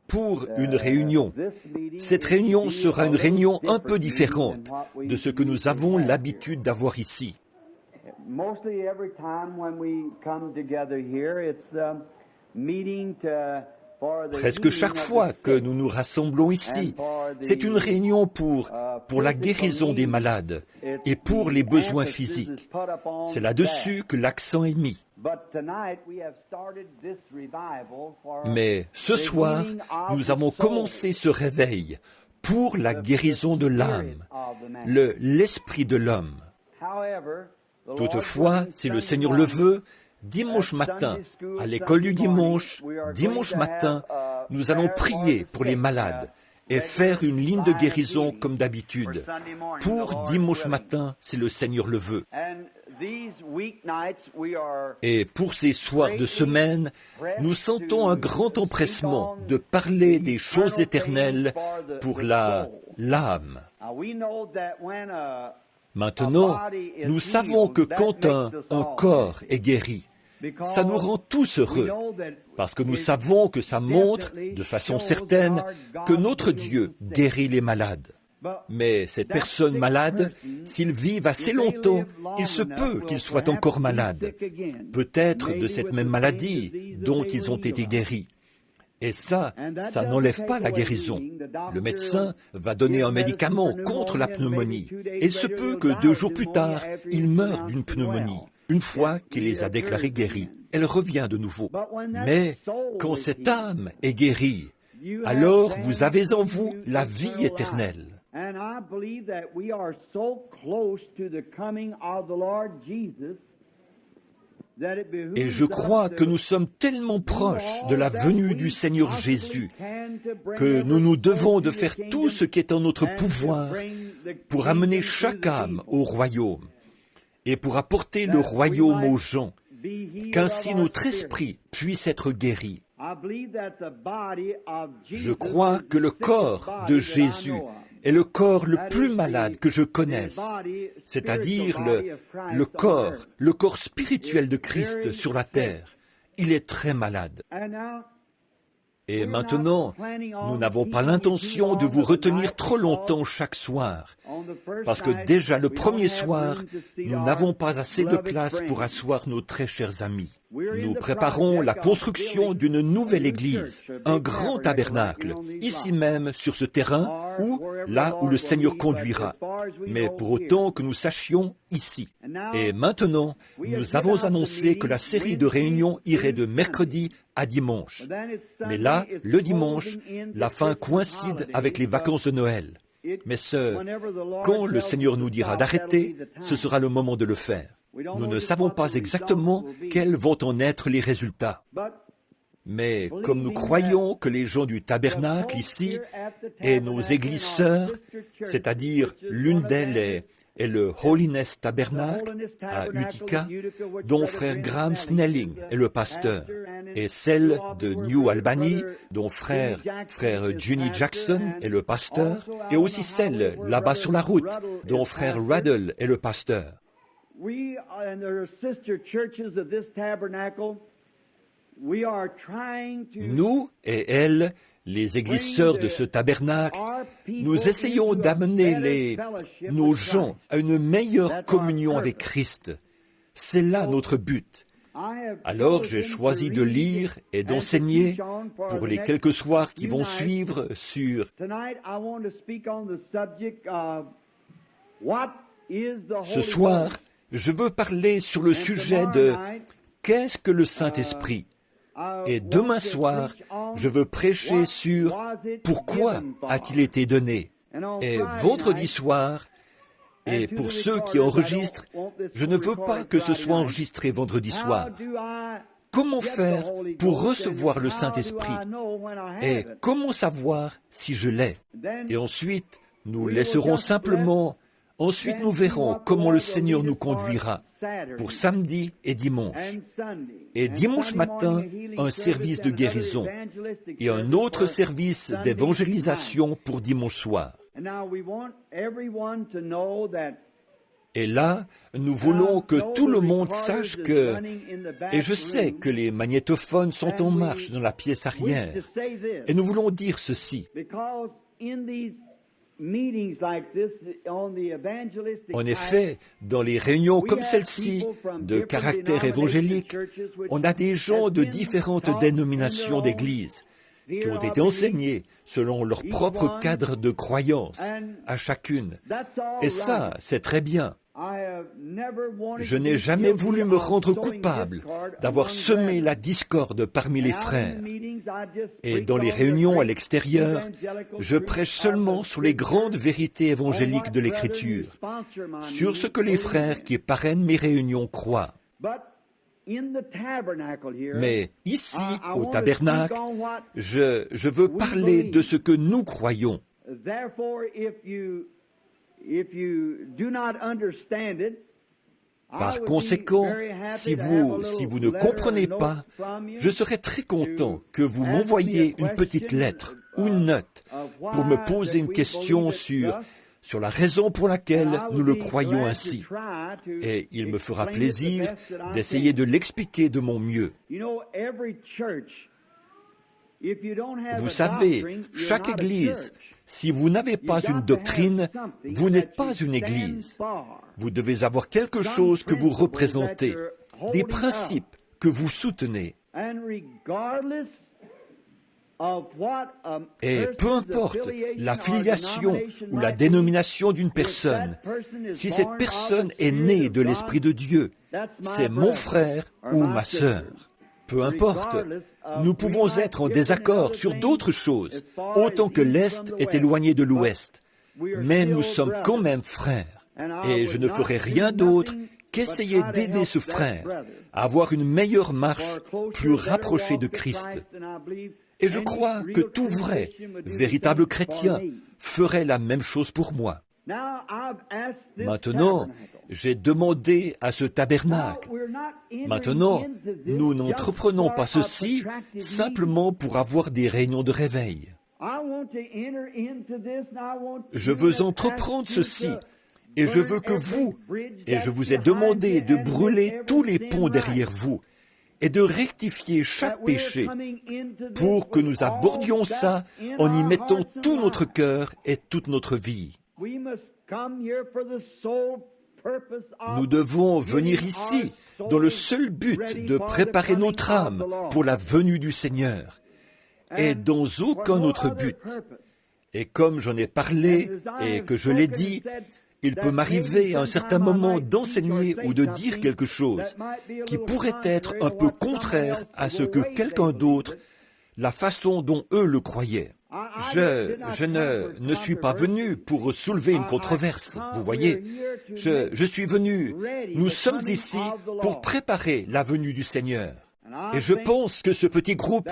pour une réunion. Cette réunion sera une réunion un peu différente de ce que nous avons l'habitude d'avoir ici. Presque chaque fois que nous nous rassemblons ici, c'est une réunion pour la guérison des malades et pour les besoins physiques. C'est là-dessus que l'accent est mis. Mais ce soir, nous avons commencé ce réveil pour la guérison de l'âme, l'esprit de l'homme. Toutefois, si le Seigneur le veut, dimanche matin, à l'école du dimanche matin, nous allons prier pour les malades et faire une ligne de guérison comme d'habitude, pour dimanche matin, si le Seigneur le veut. Et pour ces soirs de semaine, nous sentons un grand empressement de parler des choses éternelles pour l'âme. Maintenant, nous savons que quand un corps est guéri, ça nous rend tous heureux, parce que nous savons que ça montre, de façon certaine, que notre Dieu guérit les malades. Mais cette personne malade, s'ils vivent assez longtemps, il se peut qu'ils soient encore malades, peut-être de cette même maladie dont ils ont été guéris. Et ça n'enlève pas la guérison. Le médecin va donner un médicament contre la pneumonie. Et il se peut que 2 jours plus tard, il meure d'une pneumonie. Une fois qu'il les a déclarés guéris, elle revient de nouveau. Mais quand cette âme est guérie, alors vous avez en vous la vie éternelle. Et je crois que nous sommes tellement proches de la venue du Seigneur Jésus que nous nous devons de faire tout ce qui est en notre pouvoir pour amener chaque âme au royaume et pour apporter le royaume aux gens, qu'ainsi notre esprit puisse être guéri. Je crois que le corps de Jésus est le corps le plus malade que je connaisse, c'est-à-dire le corps spirituel de Christ sur la terre. Il est très malade. Et maintenant, nous n'avons pas l'intention de vous retenir trop longtemps chaque soir, parce que déjà le premier soir, nous n'avons pas assez de place pour asseoir nos très chers amis. Nous préparons la construction d'une nouvelle église, un grand tabernacle, ici même sur ce terrain, là où le Seigneur conduira, mais pour autant que nous sachions ici. Et maintenant, nous avons annoncé que la série de réunions irait de mercredi à dimanche. Mais là, le dimanche, la fin coïncide avec les vacances de Noël. Mais quand le Seigneur nous dira d'arrêter, ce sera le moment de le faire. Nous ne savons pas exactement quels vont en être les résultats. Mais comme nous croyons que les gens du tabernacle ici et nos églises sœurs, c'est-à-dire l'une d'elles est le Holiness Tabernacle à Utica, dont frère Graham Snelling est le pasteur, et celle de New Albany, dont frère Juni Jackson est le pasteur, et aussi celle là-bas sur la route, dont frère Ruddle est le pasteur. Nous et elles, les églises sœurs de ce tabernacle, nous essayons d'amener nos gens à une meilleure communion avec Christ. C'est là notre but. Alors j'ai choisi de lire et d'enseigner pour les quelques soirs qui vont suivre sur ce soir, je veux parler sur le sujet de qu'est-ce que le Saint-Esprit. Et demain soir, je veux prêcher sur pourquoi a-t-il été donné. Et vendredi soir, et pour ceux qui enregistrent, je ne veux pas que ce soit enregistré vendredi soir. Comment faire pour recevoir le Saint-Esprit? Et comment savoir si je l'ai? Et ensuite, nous laisserons simplement... Ensuite, nous verrons comment le Seigneur nous conduira pour samedi et dimanche. Et dimanche matin, un service de guérison et un autre service d'évangélisation pour dimanche soir. Et là, nous voulons que tout le monde sache que... Et je sais que les magnétophones sont en marche dans la pièce arrière. Et nous voulons dire ceci. En effet, dans les réunions comme celle-ci, de caractère évangélique, on a des gens de différentes dénominations d'église qui ont été enseignés selon leur propre cadre de croyance à chacune. Et ça, c'est très bien. Je n'ai jamais voulu me rendre coupable d'avoir semé la discorde parmi les frères. Et dans les réunions à l'extérieur, je prêche seulement sur les grandes vérités évangéliques de l'Écriture, sur ce que les frères qui parrainent mes réunions croient. Mais ici, au tabernacle, je veux parler de ce que nous croyons. Par conséquent, si vous ne comprenez pas, je serais très content que vous m'envoyiez une petite lettre ou une note pour me poser une question sur la raison pour laquelle nous le croyons ainsi. Et il me fera plaisir d'essayer de l'expliquer de mon mieux. Vous savez, chaque église, si vous n'avez pas une doctrine, vous n'êtes pas une église. Vous devez avoir quelque chose que vous représentez, des principes que vous soutenez. Et peu importe la filiation ou la dénomination d'une personne, si cette personne est née de l'Esprit de Dieu, c'est mon frère ou ma sœur. Peu importe, nous pouvons être en désaccord sur d'autres choses, autant que l'Est est éloigné de l'Ouest. Mais nous sommes quand même frères. Et je ne ferai rien d'autre qu'essayer d'aider ce frère à avoir une meilleure marche plus rapprochée de Christ. Et je crois que tout vrai, véritable chrétien, ferait la même chose pour moi. Maintenant, j'ai demandé à ce tabernacle. Maintenant, nous n'entreprenons pas ceci simplement pour avoir des réunions de réveil. Je veux entreprendre ceci, et je veux que vous, et je vous ai demandé de brûler tous les ponts derrière vous, et de rectifier chaque péché, pour que nous abordions ça en y mettant tout notre cœur et toute notre vie. Nous devons venir ici dans le seul but de préparer notre âme pour la venue du Seigneur, et dans aucun autre but. Et comme j'en ai parlé et que je l'ai dit, il peut m'arriver à un certain moment d'enseigner ou de dire quelque chose qui pourrait être un peu contraire à ce que quelqu'un d'autre, la façon dont eux le croyaient. Je ne suis pas venu pour soulever une controverse, vous voyez. Je suis venu, nous sommes ici pour préparer la venue du Seigneur. Et je pense que ce petit groupe,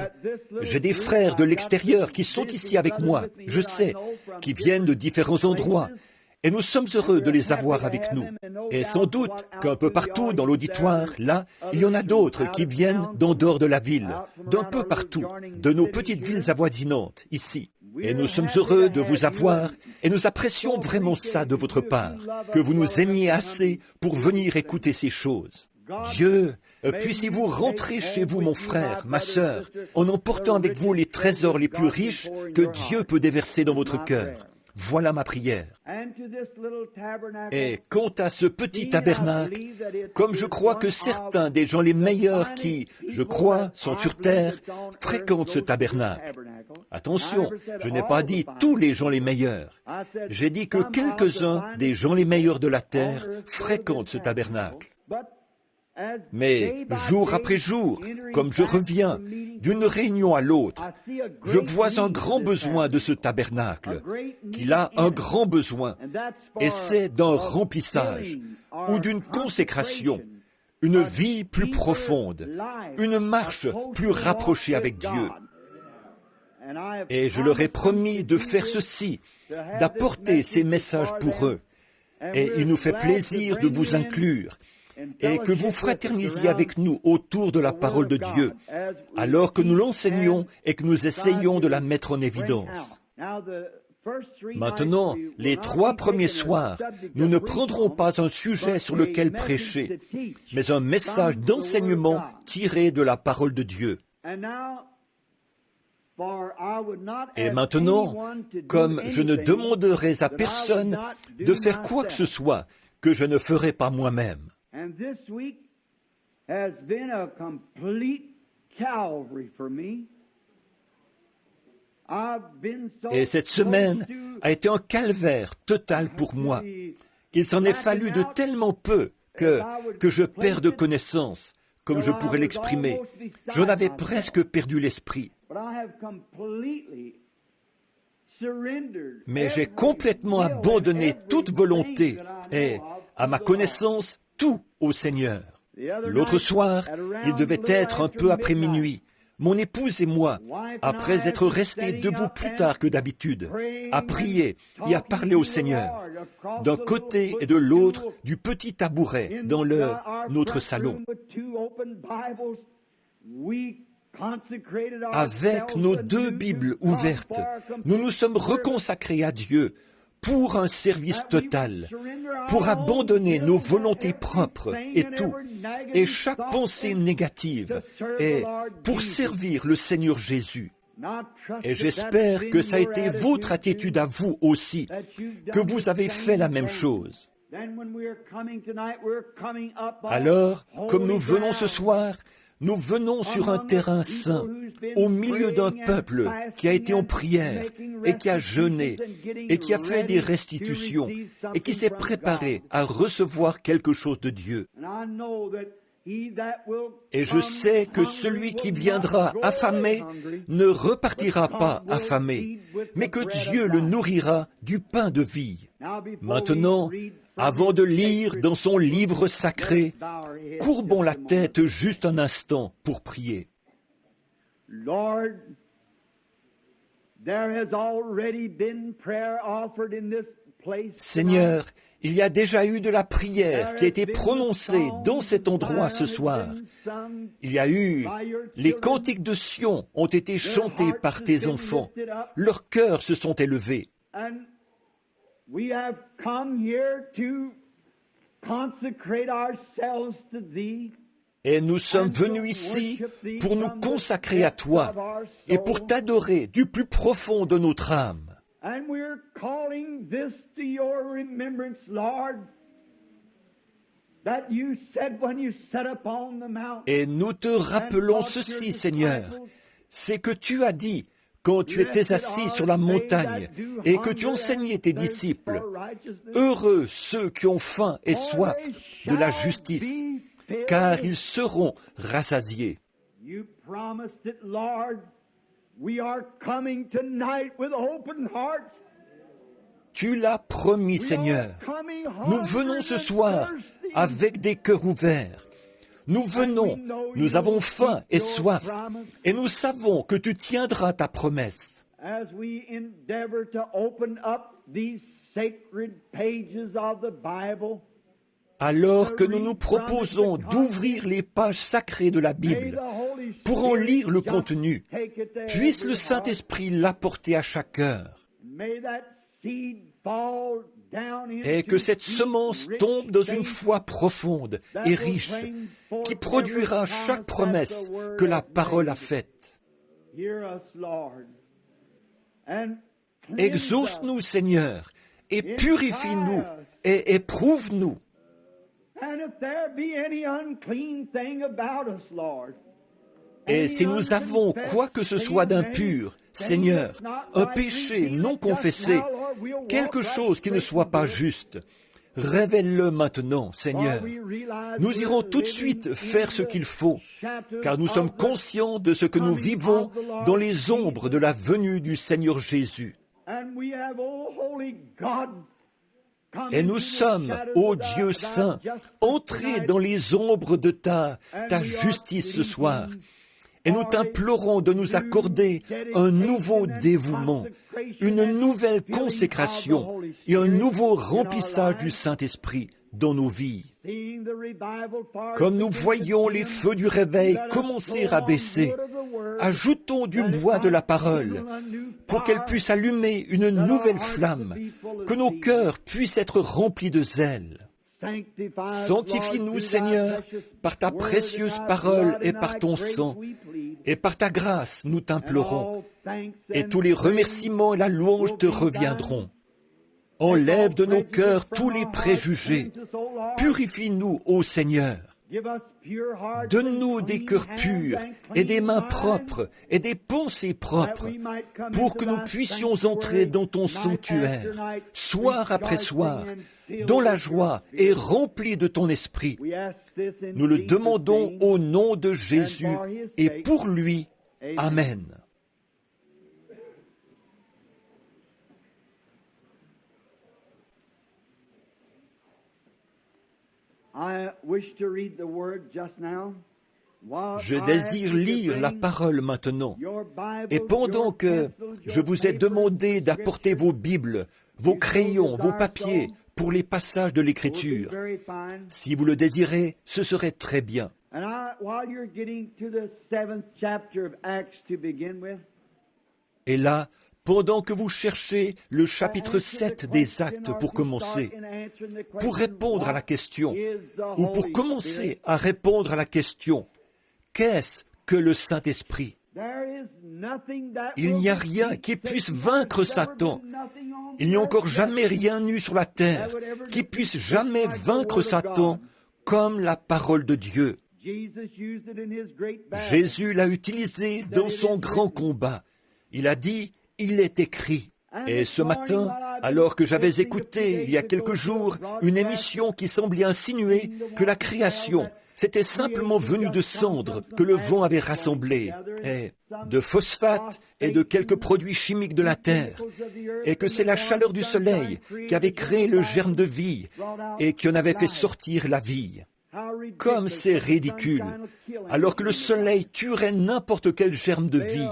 j'ai des frères de l'extérieur qui sont ici avec moi, je sais, qui viennent de différents endroits. Et nous sommes heureux de les avoir avec nous. Et sans doute qu'un peu partout dans l'auditoire, là, il y en a d'autres qui viennent d'en dehors de la ville, d'un peu partout, de nos petites villes avoisinantes, ici. Et nous sommes heureux de vous avoir, et nous apprécions vraiment ça de votre part, que vous nous aimiez assez pour venir écouter ces choses. Dieu, puissiez-vous rentrer chez vous, mon frère, ma sœur, en emportant avec vous les trésors les plus riches que Dieu peut déverser dans votre cœur. Voilà ma prière. Et quant à ce petit tabernacle, comme je crois que certains des gens les meilleurs qui, je crois, sont sur terre, fréquentent ce tabernacle. Attention, je n'ai pas dit tous les gens les meilleurs. J'ai dit que quelques-uns des gens les meilleurs de la terre fréquentent ce tabernacle. Mais jour après jour, comme je reviens d'une réunion à l'autre, je vois un grand besoin de ce tabernacle, qu'il a un grand besoin, et c'est d'un remplissage ou d'une consécration, une vie plus profonde, une marche plus rapprochée avec Dieu. Et je leur ai promis de faire ceci, d'apporter ces messages pour eux. Et il nous fait plaisir de vous inclure et que vous fraternisiez avec nous autour de la parole de Dieu, alors que nous l'enseignons et que nous essayons de la mettre en évidence. Maintenant, les 3 premiers soirs, nous ne prendrons pas un sujet sur lequel prêcher, mais un message d'enseignement tiré de la parole de Dieu. Et maintenant, comme je ne demanderai à personne de faire quoi que ce soit que je ne ferai pas moi-même. Et cette semaine a été un calvaire total pour moi. Il s'en est fallu de tellement peu que je perds de connaissance, comme je pourrais l'exprimer. J'en avais presque perdu l'esprit. Mais j'ai complètement abandonné toute volonté et, à ma connaissance, tout au Seigneur. L'autre soir, il devait être un peu après minuit. Mon épouse et moi, après être restés debout plus tard que d'habitude, à prier et à parler au Seigneur, d'un côté et de l'autre du petit tabouret dans notre salon. Avec nos 2 Bibles ouvertes, nous nous sommes reconsacrés à Dieu pour un service total, pour abandonner nos volontés propres et tout, et chaque pensée négative, et pour servir le Seigneur Jésus. Et j'espère que ça a été votre attitude à vous aussi, que vous avez fait la même chose. Alors, comme nous venons ce soir, nous venons sur un terrain saint, au milieu d'un peuple qui a été en prière et qui a jeûné et qui a fait des restitutions et qui s'est préparé à recevoir quelque chose de Dieu. Et je sais que celui qui viendra affamé ne repartira pas affamé, mais que Dieu le nourrira du pain de vie. Maintenant, avant de lire dans son livre sacré, courbons la tête juste un instant pour prier. Seigneur, il y a déjà eu de la prière qui a été prononcée dans cet endroit ce soir. Il y a eu, les cantiques de Sion ont été chantés par tes enfants. Leurs cœurs se sont élevés. Et nous sommes venus ici pour nous consacrer à toi et pour t'adorer du plus profond de notre âme. Et nous te rappelons ceci, Seigneur, c'est que tu as dit, quand tu étais assis sur la montagne et que tu enseignais tes disciples, « Heureux ceux qui ont faim et soif de la justice, car ils seront rassasiés. » Tu l'as promis, Seigneur. Nous venons ce soir avec des cœurs ouverts. Nous venons, nous avons faim et soif, et nous savons que tu tiendras ta promesse. Alors que nous nous proposons d'ouvrir les pages sacrées de la Bible pour en lire le contenu, puisse le Saint-Esprit l'apporter à chaque cœur. Et que cette semence tombe dans une foi profonde et riche, qui produira chaque promesse que la parole a faite. Exauce-nous, Seigneur, et purifie-nous, et éprouve-nous. Et si nous avons quoi que ce soit d'impur, Seigneur, un péché non confessé, quelque chose qui ne soit pas juste, révèle-le maintenant, Seigneur. Nous irons tout de suite faire ce qu'il faut, car nous sommes conscients de ce que nous vivons dans les ombres de la venue du Seigneur Jésus. Et nous sommes, ô Dieu saint, entrés dans les ombres de ta justice ce soir. Et nous t'implorons de nous accorder un nouveau dévouement, une nouvelle consécration et un nouveau remplissage du Saint-Esprit dans nos vies. Comme nous voyons les feux du réveil commencer à baisser, ajoutons du bois de la parole pour qu'elle puisse allumer une nouvelle flamme, que nos cœurs puissent être remplis de zèle. Sanctifie-nous, Seigneur, par ta précieuse parole et par ton sang, et par ta grâce, nous t'implorons, et tous les remerciements et la louange te reviendront. Enlève de nos cœurs tous les préjugés. Purifie-nous, ô Seigneur. Donne-nous des cœurs purs et des mains propres et des pensées propres pour que nous puissions entrer dans ton sanctuaire, soir après soir, dans la joie et remplis de ton esprit. Nous le demandons au nom de Jésus et pour lui. Amen. Je désire lire la parole maintenant. Et pendant que je vous ai demandé d'apporter vos Bibles, vos crayons, vos papiers pour les passages de l'Écriture, si vous le désirez, ce serait très bien. Et là, pendant que vous cherchez le chapitre 7 des Actes pour commencer, pour répondre à la question, ou pour commencer à répondre à la question, qu'est-ce que le Saint-Esprit? Il n'y a rien qui puisse vaincre Satan. Il n'y a encore jamais rien eu sur la terre qui puisse jamais vaincre Satan comme la parole de Dieu. Jésus l'a utilisé dans son grand combat. Il a dit, il est écrit. Et ce matin, alors que j'avais écouté il y a quelques jours une émission qui semblait insinuer que la création c'était simplement venu de cendres que le vent avait rassemblées, et de phosphate et de quelques produits chimiques de la terre, et que c'est la chaleur du soleil qui avait créé le germe de vie et qui en avait fait sortir la vie. Comme c'est ridicule, alors que le soleil tuerait n'importe quel germe de vie.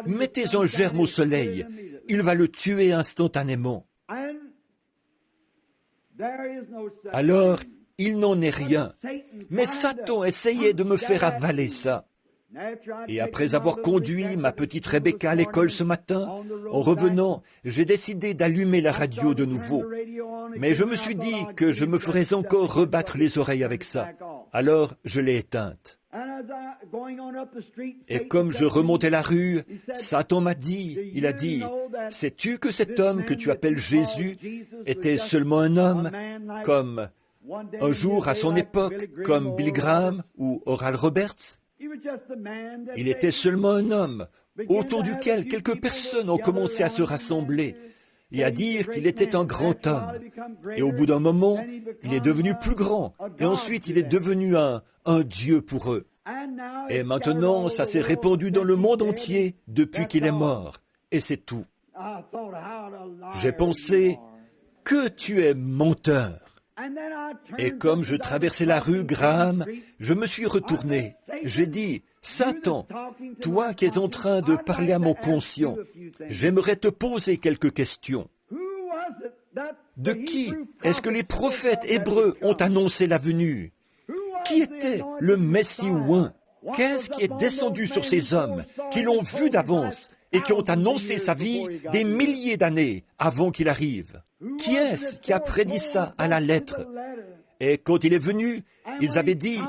Mettez un germe au soleil, il va le tuer instantanément. Alors, il n'en est rien. Mais Satan essayait de me faire avaler ça. Et après avoir conduit ma petite Rebecca à l'école ce matin, en revenant, j'ai décidé d'allumer la radio de nouveau. Mais je me suis dit que je me ferais encore rebattre les oreilles avec ça. Alors, je l'ai éteinte. Et comme je remontais la rue, Satan m'a dit, il a dit, « Sais-tu que cet homme que tu appelles Jésus était seulement un homme comme... un jour, à son époque, comme Billy Graham ou Oral Roberts, il était seulement un homme autour duquel quelques personnes ont commencé à se rassembler et à dire qu'il était un grand homme. Et au bout d'un moment, il est devenu plus grand et ensuite il est devenu un Dieu pour eux. Et maintenant, ça s'est répandu dans le monde entier depuis qu'il est mort. Et c'est tout. J'ai pensé que tu es menteur. Et comme je traversais la rue Graham, je me suis retourné. J'ai dit, « Satan, toi qui es en train de parler à mon conscient, j'aimerais te poser quelques questions. De qui est-ce que les prophètes hébreux ont annoncé la venue? Qui était le Messie oint? Qu'est-ce qui est descendu sur ces hommes qui l'ont vu d'avance et qui ont annoncé sa vie des milliers d'années avant qu'il arrive? Qui est-ce qui a prédit ça à la lettre? Et quand il est venu, ils avaient dit,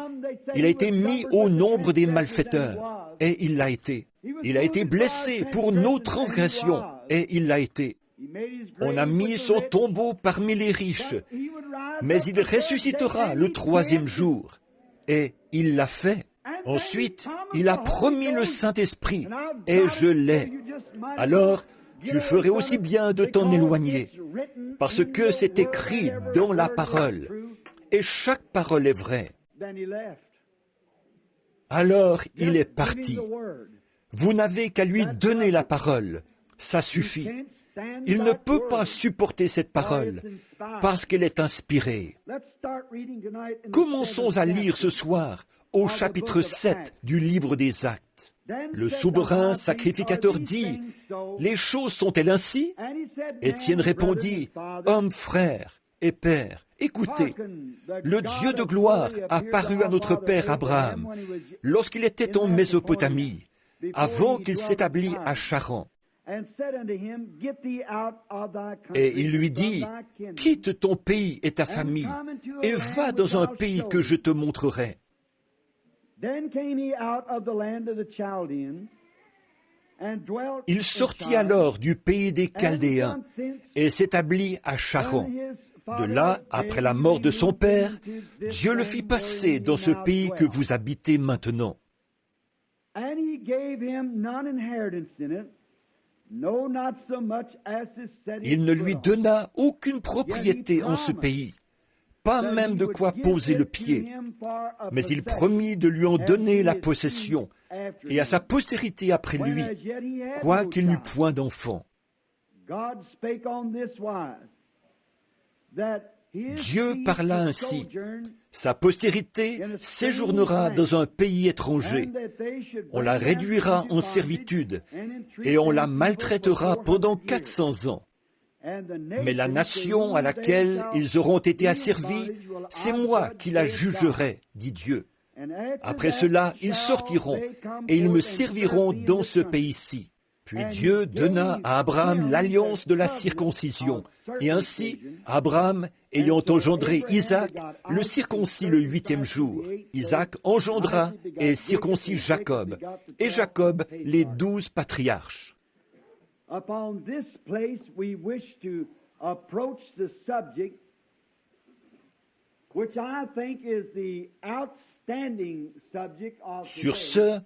il a été mis au nombre des malfaiteurs. Et il l'a été. Il a été blessé pour nos transgressions. Et il l'a été. On a mis son tombeau parmi les riches. Mais il ressuscitera le 3e jour. Et il l'a fait. Ensuite, il a promis le Saint-Esprit. Et je l'ai. Alors, tu ferais aussi bien de t'en éloigner, parce que c'est écrit dans la parole, et chaque parole est vraie. Alors il est parti. Vous n'avez qu'à lui donner la parole, ça suffit. Il ne peut pas supporter cette parole, parce qu'elle est inspirée. Commençons à lire ce soir au chapitre 7 du livre des Actes. Le souverain sacrificateur dit, « Les choses sont-elles ainsi ?» Étienne répondit, « Homme, frère et père, écoutez, le Dieu de gloire apparut à notre père Abraham lorsqu'il était en Mésopotamie, avant qu'il s'établît à Charan. Et il lui dit, « Quitte ton pays et ta famille, et va dans un pays que je te montrerai. » Il sortit alors du pays des Chaldéens et s'établit à Charan. De là, après la mort de son père, Dieu le fit passer dans ce pays que vous habitez maintenant. Il ne lui donna aucune propriété en ce pays, pas même de quoi poser le pied, mais il promit de lui en donner la possession, et à sa postérité après lui, quoiqu'il n'eût point d'enfant. Dieu parla ainsi, sa postérité séjournera dans un pays étranger, on la réduira en servitude, et on la maltraitera pendant 400 ans. Mais la nation à laquelle ils auront été asservis, c'est moi qui la jugerai, dit Dieu. Après cela, ils sortiront, et ils me serviront dans ce pays-ci. Puis Dieu donna à Abraham l'alliance de la circoncision. Et ainsi, Abraham, ayant engendré Isaac, le circoncit le 8e jour. Isaac engendra et circoncit Jacob, et Jacob les 12 patriarches. Upon this place, we wish to approach the subject, which I think is the outstanding subject of Sur ce,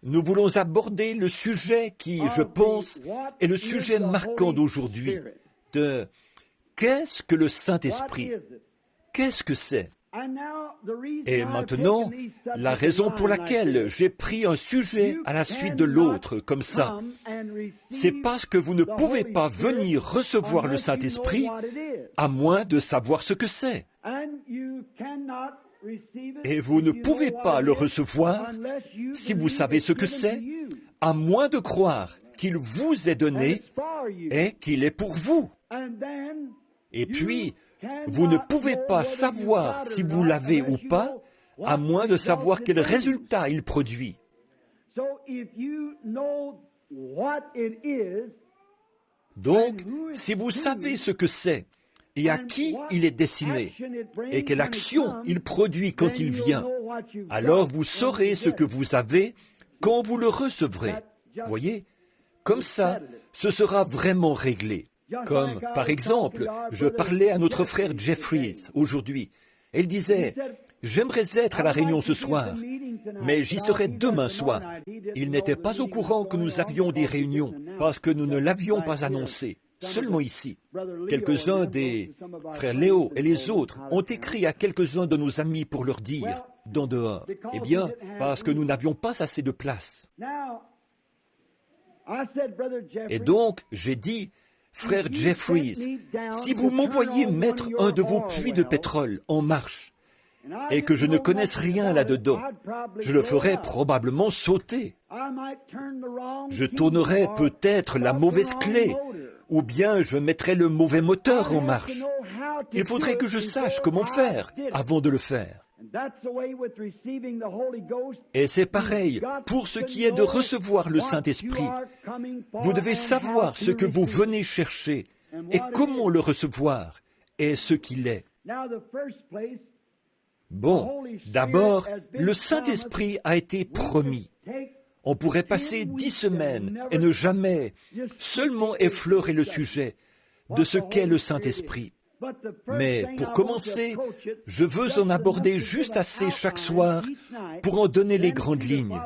nous voulons aborder le sujet qui, je pense, est le sujet marquant d'aujourd'hui, de qu'est-ce que le Saint-Esprit? Qu'est-ce que c'est? Et maintenant, la raison pour laquelle j'ai pris un sujet à la suite de l'autre comme ça, c'est parce que vous ne pouvez pas venir recevoir le Saint-Esprit à moins de savoir ce que c'est. Et vous ne pouvez pas le recevoir si vous savez ce que c'est, à moins de croire qu'il vous est donné et qu'il est pour vous. Et puis, vous ne pouvez pas savoir si vous l'avez ou pas, à moins de savoir quel résultat il produit. Donc, si vous savez ce que c'est et à qui il est destiné et quelle action il produit quand il vient, alors vous saurez ce que vous avez quand vous le recevrez. Voyez, comme ça, ce sera vraiment réglé. Comme, par exemple, je parlais à notre frère Jeffries aujourd'hui. Il disait, « J'aimerais être à la réunion ce soir, mais j'y serai demain soir. » Il n'était pas au courant que nous avions des réunions, parce que nous ne l'avions pas annoncé, seulement ici. Quelques-uns des frères Léo et les autres ont écrit à quelques-uns de nos amis pour leur dire, d'en dehors, eh bien, parce que nous n'avions pas assez de place. Et donc, j'ai dit, frère Jeffries, si vous m'envoyez mettre un de vos puits de pétrole en marche et que je ne connaisse rien là-dedans, je le ferai probablement sauter. Je tournerai peut-être la mauvaise clé ou bien je mettrai le mauvais moteur en marche. Il faudrait que je sache comment faire avant de le faire. Et c'est pareil pour ce qui est de recevoir le Saint-Esprit. Vous devez savoir ce que vous venez chercher et comment le recevoir et ce qu'il est. Bon, d'abord, le Saint-Esprit a été promis. On pourrait passer 10 semaines et ne jamais seulement effleurer le sujet de ce qu'est le Saint-Esprit. Mais pour commencer, je veux en aborder juste assez chaque soir pour en donner les grandes lignes.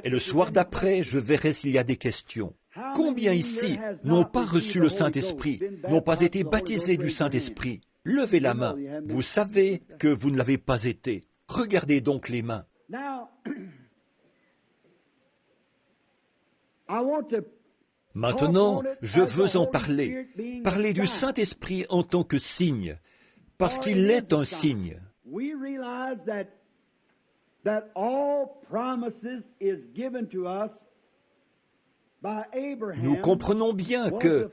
Et le soir d'après, je verrai s'il y a des questions. Combien ici n'ont pas reçu le Saint-Esprit, n'ont pas été baptisés du Saint-Esprit? Levez la main. Vous savez que vous ne l'avez pas été. Regardez donc les mains. Maintenant, je veux en parler du Saint-Esprit en tant que signe, parce qu'il est un signe. Nous comprenons bien que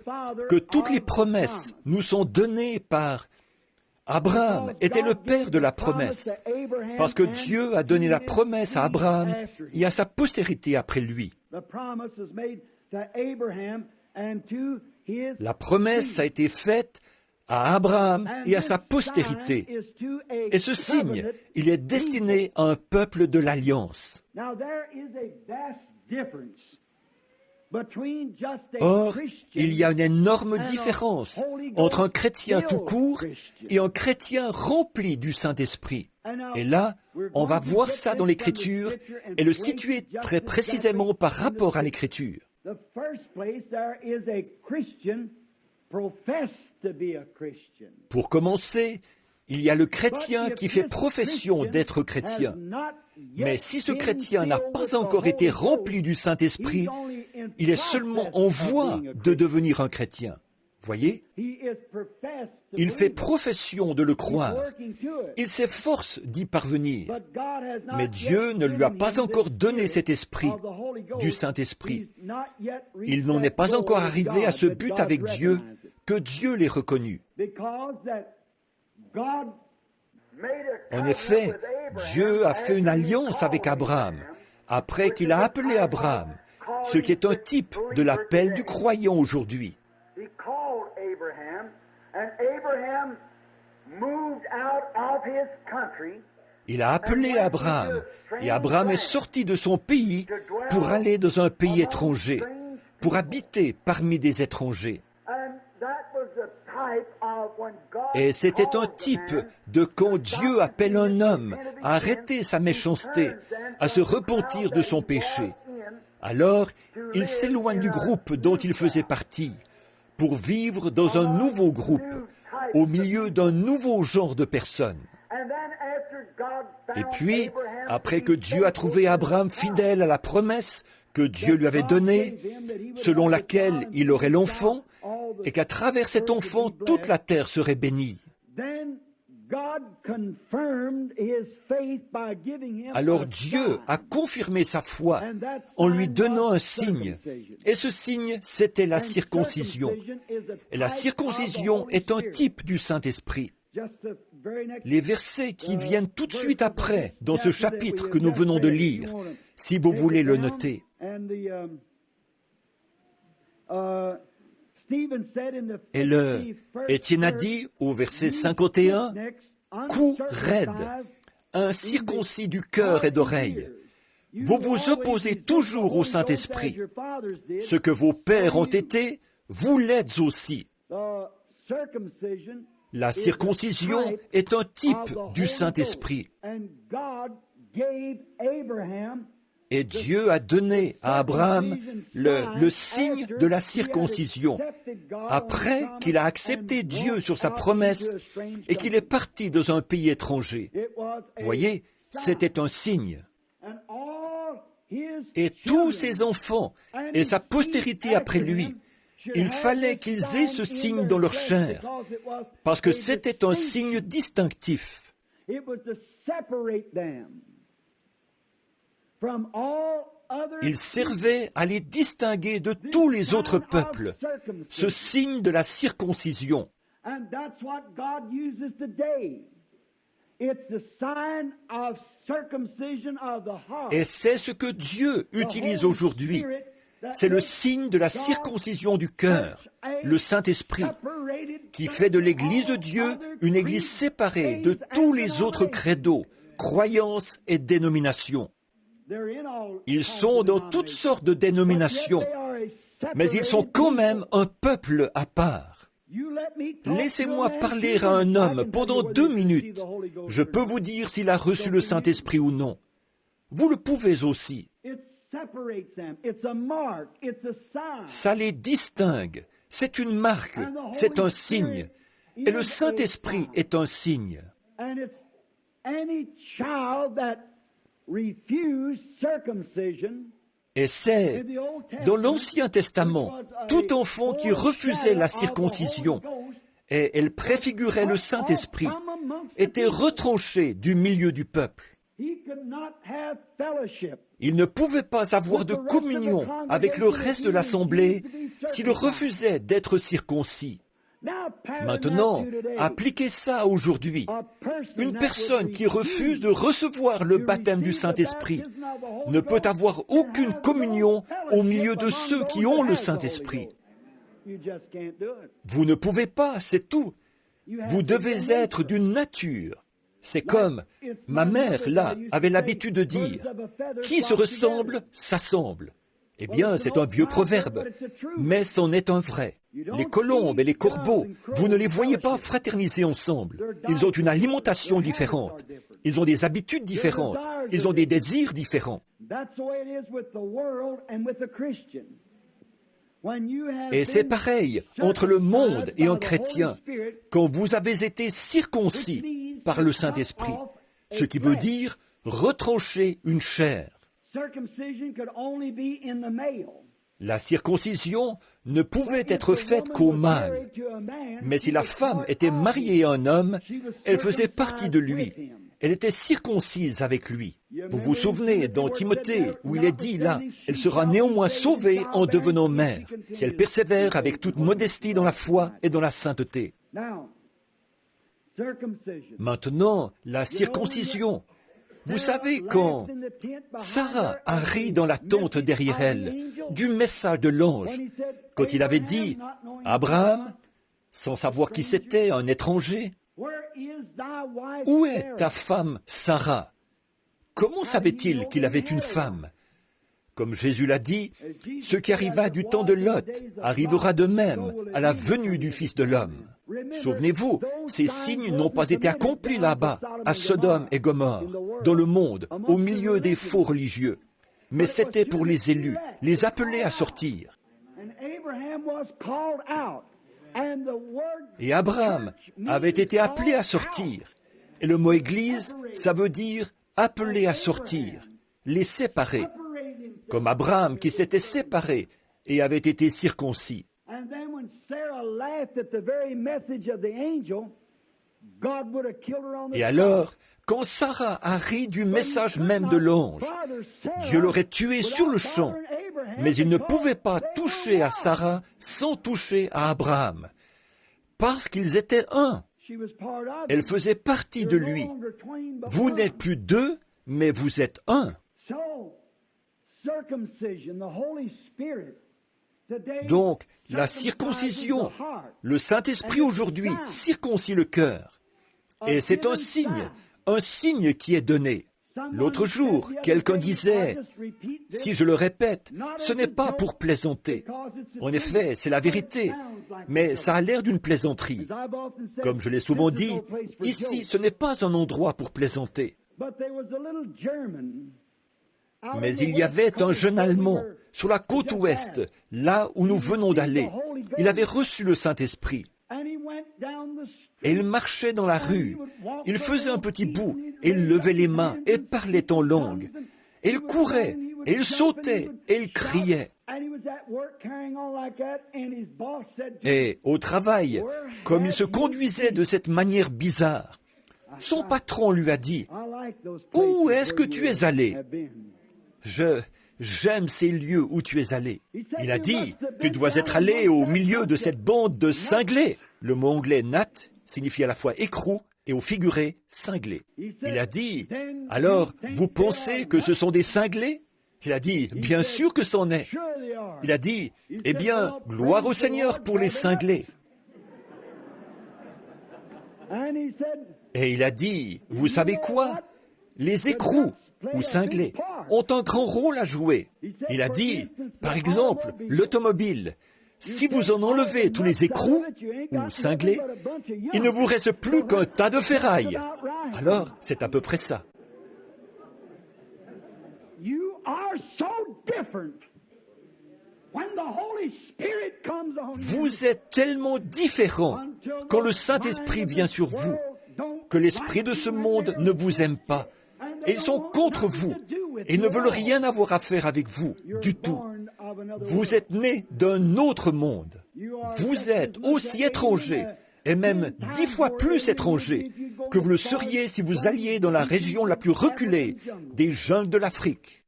toutes les promesses nous sont données par Abraham, était le père de la promesse, parce que Dieu a donné la promesse à Abraham et à sa postérité après lui. La promesse a été faite à Abraham et à sa postérité. Et ce signe, il est destiné à un peuple de l'Alliance. Or, il y a une énorme différence entre un chrétien tout court et un chrétien rempli du Saint-Esprit. Et là, on va voir ça dans l'Écriture et le situer très précisément par rapport à l'Écriture. Pour commencer, il y a le chrétien qui fait profession d'être chrétien. Mais si ce chrétien n'a pas encore été rempli du Saint-Esprit, il est seulement en voie de devenir un chrétien. Voyez? Il fait profession de le croire. Il s'efforce d'y parvenir. Mais Dieu ne lui a pas encore donné cet esprit du Saint-Esprit. Il n'en est pas encore arrivé à ce but avec Dieu que Dieu l'ait reconnu. En effet, Dieu a fait une alliance avec Abraham, après qu'il a appelé Abraham, ce qui est un type de l'appel du croyant aujourd'hui. Il a appelé Abraham, et Abraham est sorti de son pays pour aller dans un pays étranger, pour habiter parmi des étrangers. Et c'était un type de quand Dieu appelle un homme à arrêter sa méchanceté, à se repentir de son péché. Alors, il s'éloigne du groupe dont il faisait partie pour vivre dans un nouveau groupe, au milieu d'un nouveau genre de personnes. Et puis, après que Dieu a trouvé Abraham fidèle à la promesse que Dieu lui avait donnée, selon laquelle il aurait l'enfant, et qu'à travers cet enfant, toute la terre serait bénie. Alors Dieu a confirmé sa foi en lui donnant un signe. Et ce signe, c'était la circoncision. Et la circoncision est un type du Saint-Esprit. Les versets qui viennent tout de suite après, dans ce chapitre que nous venons de lire, si vous voulez le noter. Et Étienne a dit au verset 51, « Coup raide, incirconcis du cœur et d'oreille. Vous vous opposez toujours au Saint-Esprit. Ce que vos pères ont été, vous l'êtes aussi. » La circoncision est un type du Saint-Esprit. Et Dieu a donné à Abraham le signe de la circoncision, après qu'il a accepté Dieu sur sa promesse et qu'il est parti dans un pays étranger. Voyez, c'était un signe. Et tous ses enfants et sa postérité après lui, il fallait qu'ils aient ce signe dans leur chair, parce que c'était un signe distinctif. Il servait à les distinguer de tous les autres peuples, ce signe de la circoncision. Et c'est ce que Dieu utilise aujourd'hui. C'est le signe de la circoncision du cœur, le Saint-Esprit, qui fait de l'Église de Dieu une Église séparée de tous les autres credos, croyances et dénominations. Ils sont dans toutes sortes de dénominations, mais ils sont quand même un peuple à part. Laissez-moi parler à un homme pendant 2 minutes. Je peux vous dire s'il a reçu le Saint-Esprit ou non. Vous le pouvez aussi. Ça les distingue. C'est une marque, c'est un signe. Et le Saint-Esprit est un signe. Et c'est, dans l'Ancien Testament, tout enfant qui refusait la circoncision, et elle préfigurait le Saint-Esprit, était retranché du milieu du peuple. Il ne pouvait pas avoir de communion avec le reste de l'assemblée s'il refusait d'être circoncis. Maintenant, appliquez ça aujourd'hui. Une personne qui refuse de recevoir le baptême du Saint-Esprit ne peut avoir aucune communion au milieu de ceux qui ont le Saint-Esprit. Vous ne pouvez pas, c'est tout. Vous devez être d'une nature. C'est comme ma mère, là, avait l'habitude de dire, « Qui se ressemble, s'assemble ». Eh bien, c'est un vieux proverbe, mais c'en est un vrai. Les colombes et les corbeaux, vous ne les voyez pas fraterniser ensemble. Ils ont une alimentation différente. Ils ont des habitudes différentes. Ils ont des désirs différents. Et c'est pareil entre le monde et un chrétien quand vous avez été circoncis par le Saint-Esprit, ce qui veut dire retrancher une chair. La circoncision ne pouvait être faite qu'au mâle, mais si la femme était mariée à un homme, elle faisait partie de lui. Elle était circoncise avec lui. Vous vous souvenez dans Timothée où il est dit là, elle sera néanmoins sauvée en devenant mère, si elle persévère avec toute modestie dans la foi et dans la sainteté. Maintenant, la circoncision. Vous savez, quand Sarah a ri dans la tente derrière elle du message de l'ange, quand il avait dit « Abraham », sans savoir qui c'était, un étranger, « Où est ta femme Sarah ?» Comment savait-il qu'il avait une femme? Comme Jésus l'a dit, ce qui arriva du temps de Lot arrivera de même à la venue du Fils de l'homme. Souvenez-vous, ces signes n'ont pas été accomplis là-bas, à Sodome et Gomorrhe, dans le monde, au milieu des faux religieux. Mais c'était pour les élus, les appeler à sortir. Et Abraham avait été appelé à sortir. Et le mot « église », ça veut dire « appeler à sortir », les séparer, comme Abraham qui s'était séparé et avait été circoncis. Et alors, quand Sarah a ri du message même de l'ange, Dieu l'aurait tué sur le champ, mais il ne pouvait pas toucher à Sarah sans toucher à Abraham, parce qu'ils étaient un. Elle faisait partie de lui. Vous n'êtes plus deux, mais vous êtes un. Donc, la circoncision, le Saint-Esprit aujourd'hui circoncit le cœur. Et c'est un signe qui est donné. L'autre jour, quelqu'un disait, si je le répète, ce n'est pas pour plaisanter. En effet, c'est la vérité, mais ça a l'air d'une plaisanterie. Comme je l'ai souvent dit, ici, ce n'est pas un endroit pour plaisanter. Mais il y avait un jeune Allemand sur la côte ouest, là où nous venons d'aller. Il avait reçu le Saint-Esprit. Et il marchait dans la rue. Il faisait un petit bout, et il levait les mains, et parlait en langue. Et il courait, et il sautait, et il criait. Et au travail, comme il se conduisait de cette manière bizarre, son patron lui a dit, « Où est-ce que tu es allé ?» J'aime ces lieux où tu es allé. Il a dit, tu dois être allé au milieu de cette bande de cinglés. Le mot anglais nat signifie à la fois écrou et au figuré cinglé. Il a dit, alors vous pensez que ce sont des cinglés? Il a dit, bien sûr que c'en est. Il a dit, eh bien, gloire au Seigneur pour les cinglés. Et il a dit, vous savez quoi? Les écrous ou cinglés ont un grand rôle à jouer. Il a dit, par exemple, l'automobile, si vous en enlevez tous les écrous ou cinglés, il ne vous reste plus qu'un tas de ferraille. Alors, c'est à peu près ça. Vous êtes tellement différents quand le Saint-Esprit vient sur vous, que l'esprit de ce monde ne vous aime pas. Et ils sont contre vous et ne veulent rien avoir à faire avec vous du tout. Vous êtes nés d'un autre monde. Vous êtes aussi étrangers, et même 10 fois plus étrangers, que vous le seriez si vous alliez dans la région la plus reculée des jungles de l'Afrique.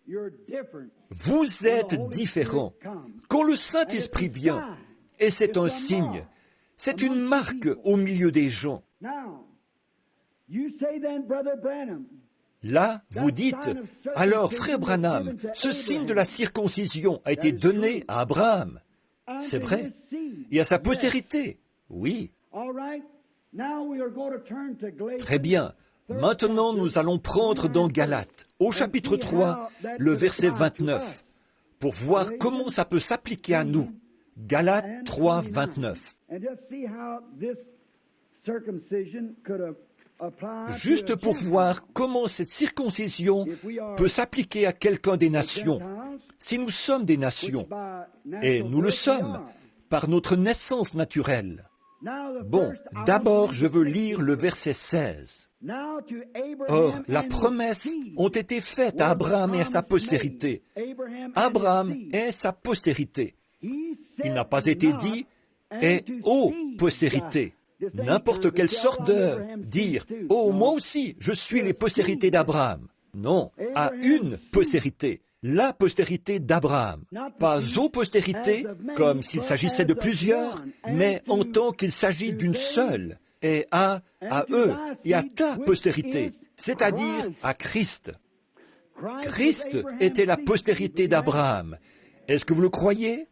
Vous êtes différents quand le Saint-Esprit vient, et c'est un signe. C'est une marque au milieu des gens. Là, vous dites, alors, frère Branham, ce signe de la circoncision a été donné à Abraham. C'est vrai. Et à sa postérité. Oui. Très bien. Maintenant, nous allons prendre dans Galates, au chapitre 3, le verset 29, pour voir comment ça peut s'appliquer à nous. Galates 3, 29. Juste pour voir comment cette circoncision peut s'appliquer à quelqu'un des nations. Si nous sommes des nations, et nous le sommes, par notre naissance naturelle. Bon, d'abord, je veux lire le verset 16. Or, la promesse ont été faites à Abraham et à sa postérité. Abraham est sa postérité. Il n'a pas été dit « et aux postérités ». N'importe quelle sorte de dire « oh, moi aussi, je suis les postérités d'Abraham ». Non, à une postérité, la postérité d'Abraham. Pas aux postérités, comme s'il s'agissait de plusieurs, mais en tant qu'il s'agit d'une seule, et à eux, et à ta postérité, c'est-à-dire à Christ. Christ était la postérité d'Abraham. Est-ce que vous le croyez?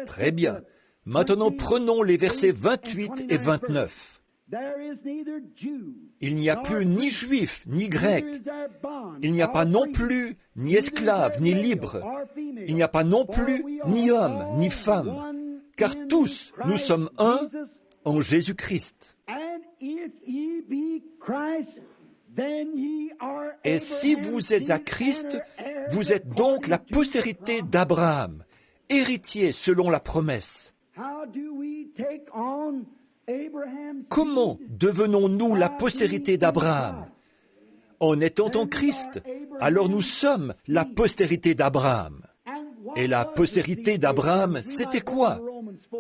Très bien. Maintenant, prenons les versets 28 et 29. Il n'y a plus ni juif, ni grec. Il n'y a pas non plus ni esclave, ni libre. Il n'y a pas non plus ni homme, ni femme. Car tous, nous sommes un en Jésus-Christ. Et si vous êtes à Christ, vous êtes donc la postérité d'Abraham, héritier selon la promesse. Comment devenons-nous la postérité d'Abraham? En étant en Christ, alors nous sommes la postérité d'Abraham. Et la postérité d'Abraham, c'était quoi?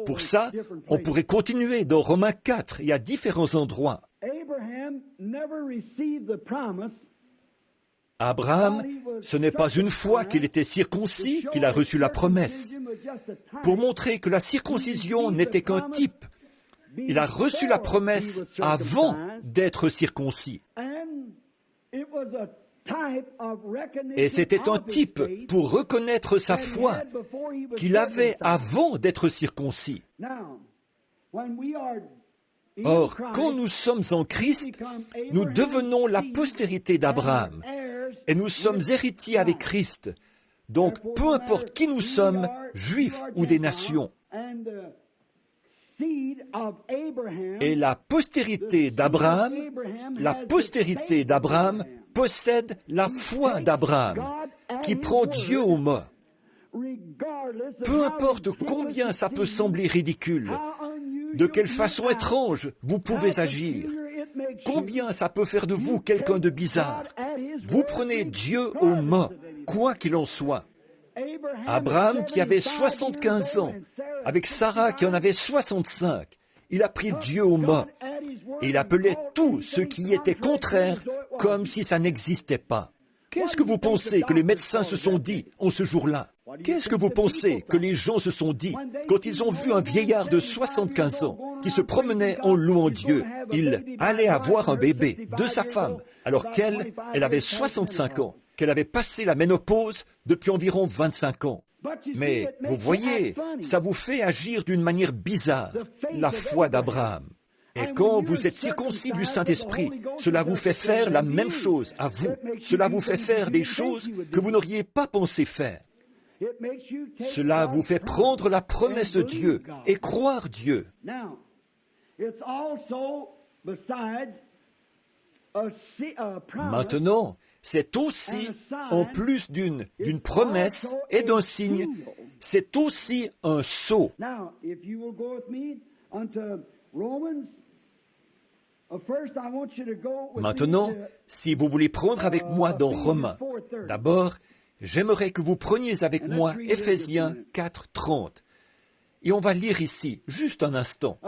Pour ça, on pourrait continuer dans Romains 4 et à différents endroits. Abraham, ce n'est pas une fois qu'il était circoncis qu'il a reçu la promesse. Pour montrer que la circoncision n'était qu'un type, il a reçu la promesse avant d'être circoncis. Et c'était un type pour reconnaître sa foi qu'il avait avant d'être circoncis. Or, quand nous sommes en Christ, nous devenons la postérité d'Abraham et nous sommes héritiers avec Christ. Donc, peu importe qui nous sommes, juifs ou des nations. Et la postérité d'Abraham possède la foi d'Abraham, qui prend Dieu au mot. Peu importe combien ça peut sembler ridicule, de quelle façon étrange vous pouvez agir, combien ça peut faire de vous quelqu'un de bizarre, vous prenez Dieu au mot, quoi qu'il en soit. Abraham qui avait 75 ans, avec Sarah qui en avait 65, il a pris Dieu au mot. Et il appelait tout ce qui était contraire comme si ça n'existait pas. Qu'est-ce que vous pensez que les médecins se sont dit en ce jour-là? Qu'est-ce que vous pensez que les gens se sont dit quand ils ont vu un vieillard de 75 ans qui se promenait en louant Dieu? Il allait avoir un bébé de sa femme, alors qu'elle, elle avait 65 ans, qu'elle avait passé la ménopause depuis environ 25 ans. Mais vous voyez, ça vous fait agir d'une manière bizarre, la foi d'Abraham. Et quand vous êtes circoncis du Saint-Esprit, cela vous fait faire la même chose à vous. Cela vous fait faire des choses que vous n'auriez pas pensé faire. Cela vous fait prendre la promesse de Dieu et croire Dieu. Maintenant, c'est aussi, en plus d'une promesse et d'un signe, c'est aussi un sceau. Maintenant, si vous voulez prendre avec moi dans Romains, d'abord, j'aimerais que vous preniez avec moi Éphésiens 4:30. Et on va lire ici, juste un instant.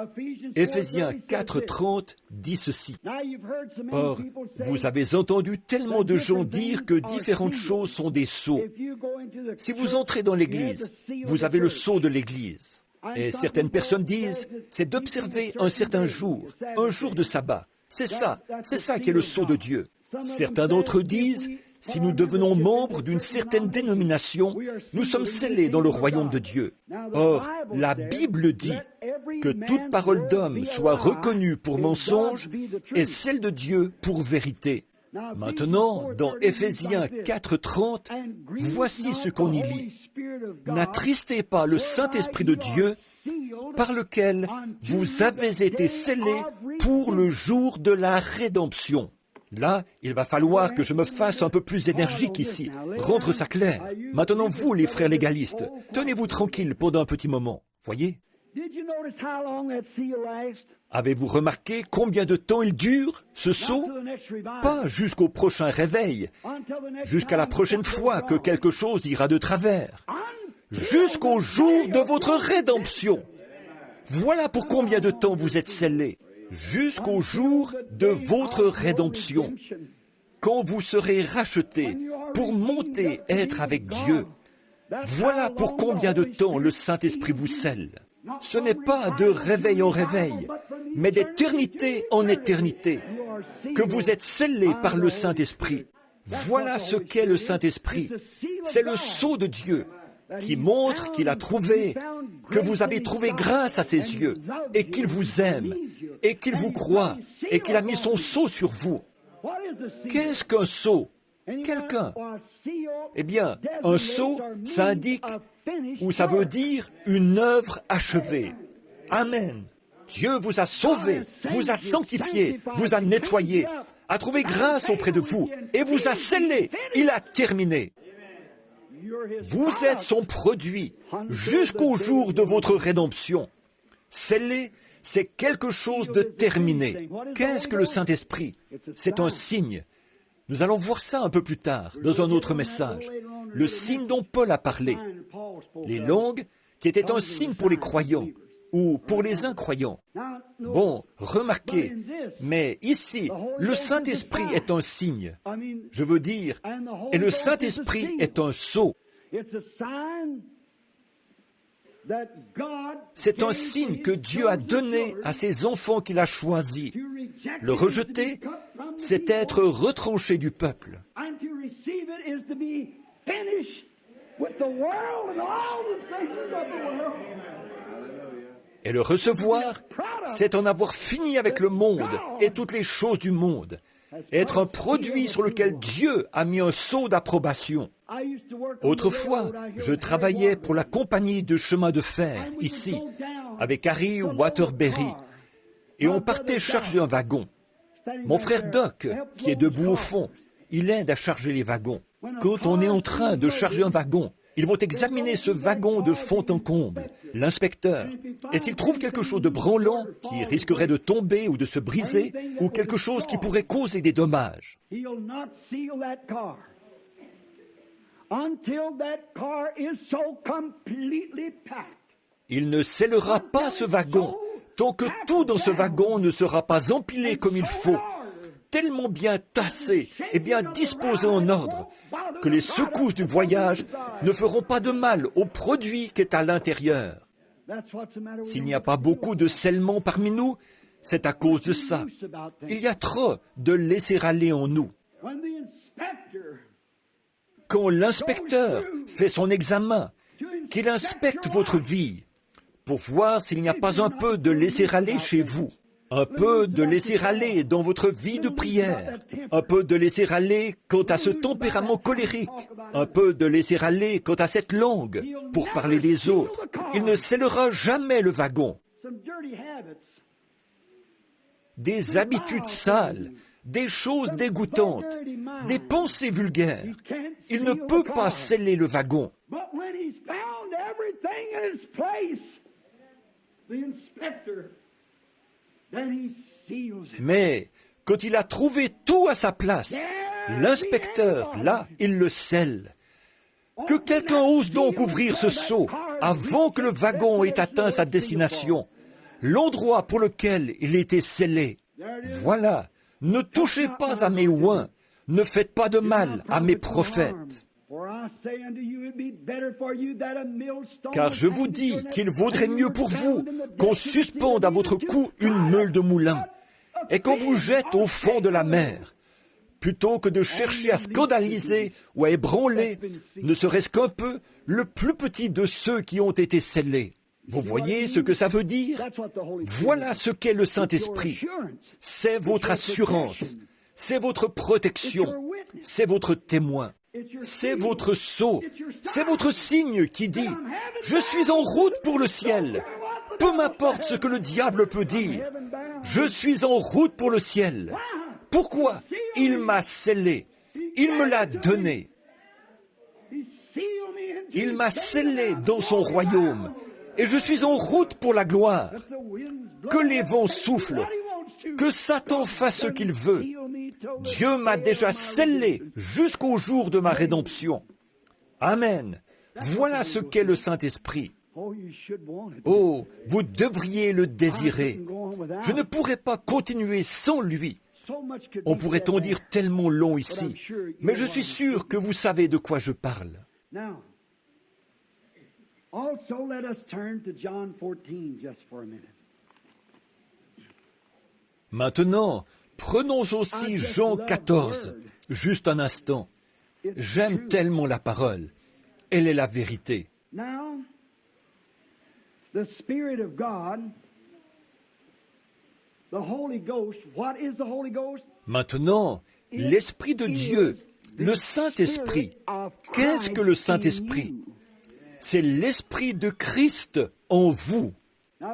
Éphésiens 4:30 dit ceci. Or, vous avez entendu tellement de gens dire que différentes choses sont des sceaux. Si vous entrez dans l'Église, vous avez le sceau de l'Église. Et certaines personnes disent, c'est d'observer un certain jour, un jour de sabbat. C'est ça qui est le sceau de Dieu. Certains d'entre eux disent, si nous devenons membres d'une certaine dénomination, nous sommes scellés dans le royaume de Dieu. Or, la Bible dit que toute parole d'homme soit reconnue pour mensonge et celle de Dieu pour vérité. Maintenant, dans Éphésiens 4:30, voici ce qu'on y lit. N'attristez pas le Saint-Esprit de Dieu, par lequel vous avez été scellés pour le jour de la rédemption. Là, il va falloir que je me fasse un peu plus énergique ici, rendre ça clair. Maintenant, vous, les frères légalistes, tenez-vous tranquilles pendant un petit moment. Voyez? Avez-vous remarqué combien de temps il dure, ce sceau? Pas jusqu'au prochain réveil, jusqu'à la prochaine fois que quelque chose ira de travers. Jusqu'au jour de votre rédemption. Voilà pour combien de temps vous êtes scellés. Jusqu'au jour de votre rédemption. Quand vous serez rachetés pour monter être avec Dieu. Voilà pour combien de temps le Saint-Esprit vous scelle. Ce n'est pas de réveil en réveil, mais d'éternité en éternité, que vous êtes scellés par le Saint-Esprit. Voilà ce qu'est le Saint-Esprit. C'est le sceau de Dieu qui montre qu'il a trouvé, que vous avez trouvé grâce à ses yeux, et qu'il vous aime, et qu'il vous croit, et qu'il a mis son sceau sur vous. Qu'est-ce qu'un sceau? Quelqu'un. Eh bien, un sceau, ça indique, ou ça veut dire une œuvre achevée. Amen. Dieu vous a sauvé, vous a sanctifié, vous a nettoyé, a trouvé grâce auprès de vous, et vous a scellé. Il a terminé. Vous êtes son produit jusqu'au jour de votre rédemption. Scellé, c'est quelque chose de terminé. Qu'est-ce que le Saint-Esprit? C'est un signe. Nous allons voir ça un peu plus tard, dans un autre message. Le signe dont Paul a parlé. Les langues, qui étaient un signe pour les croyants, ou pour les incroyants. Bon, remarquez, mais ici, le Saint-Esprit est un signe. Je veux dire, et le Saint-Esprit est un sceau. C'est un signe que Dieu a donné à ses enfants qu'il a choisis. Le rejeter, c'est être retranché du peuple. Et le recevoir, c'est en avoir fini avec le monde et toutes les choses du monde. Être un produit sur lequel Dieu a mis un sceau d'approbation. Autrefois, je travaillais pour la compagnie de chemin de fer, ici, avec Harry Waterbury, et on partait charger un wagon. Mon frère Doc, qui est debout au fond, il aide à charger les wagons. Quand on est en train de charger un wagon, ils vont examiner ce wagon de fond en comble, l'inspecteur. Et s'ils trouvent quelque chose de branlant qui risquerait de tomber ou de se briser, ou quelque chose qui pourrait causer des dommages, il ne scellera pas ce wagon tant que tout dans ce wagon ne sera pas empilé comme il faut, tellement bien tassé et bien disposé en ordre, que les secousses du voyage ne feront pas de mal au produit qui est à l'intérieur. S'il n'y a pas beaucoup de scellement parmi nous, c'est à cause de ça. Il y a trop de laisser-aller en nous. Quand l'inspecteur fait son examen, qu'il inspecte votre vie pour voir s'il n'y a pas un peu de laisser-aller chez vous, un peu de laisser-aller dans votre vie de prière, un peu de laisser-aller quant à ce tempérament colérique, un peu de laisser-aller quant à cette langue pour parler des autres. Il ne scellera jamais le wagon. Des habitudes sales, des choses dégoûtantes, des pensées vulgaires. Il ne peut pas sceller le wagon. Mais quand il a trouvé tout à sa place, l'inspecteur, là, il le scelle. Que quelqu'un ose donc ouvrir ce sceau avant que le wagon ait atteint sa destination, l'endroit pour lequel il était scellé. Voilà, ne touchez pas à mes oins, ne faites pas de mal à mes prophètes. Car je vous dis qu'il vaudrait mieux pour vous qu'on suspende à votre cou une meule de moulin et qu'on vous jette au fond de la mer, plutôt que de chercher à scandaliser ou à ébranler, ne serait-ce qu'un peu, le plus petit de ceux qui ont été scellés. Vous voyez ce que ça veut dire? Voilà ce qu'est le Saint-Esprit. C'est votre assurance, c'est votre protection, c'est votre témoin, c'est votre sceau, c'est votre signe qui dit « Je suis en route pour le ciel ». Peu m'importe ce que le diable peut dire, je suis en route pour le ciel. Pourquoi? Il m'a scellé, il me l'a donné. Il m'a scellé dans son royaume et je suis en route pour la gloire. Que les vents soufflent, que Satan fasse ce qu'il veut. Dieu m'a déjà scellé jusqu'au jour de ma rédemption. Amen. Voilà ce qu'est le Saint-Esprit. Oh, vous devriez le désirer. Je ne pourrais pas continuer sans lui. On pourrait en dire tellement long ici, mais je suis sûr que vous savez de quoi je parle. Maintenant, prenons aussi Jean 14, juste un instant. J'aime tellement la parole. Elle est la vérité. The Spirit of God, the Holy Ghost, what is the Holy Ghost? Maintenant, l'Esprit de Dieu, le Saint-Esprit. Qu'est-ce que le Saint-Esprit? C'est l'Esprit de Christ en vous.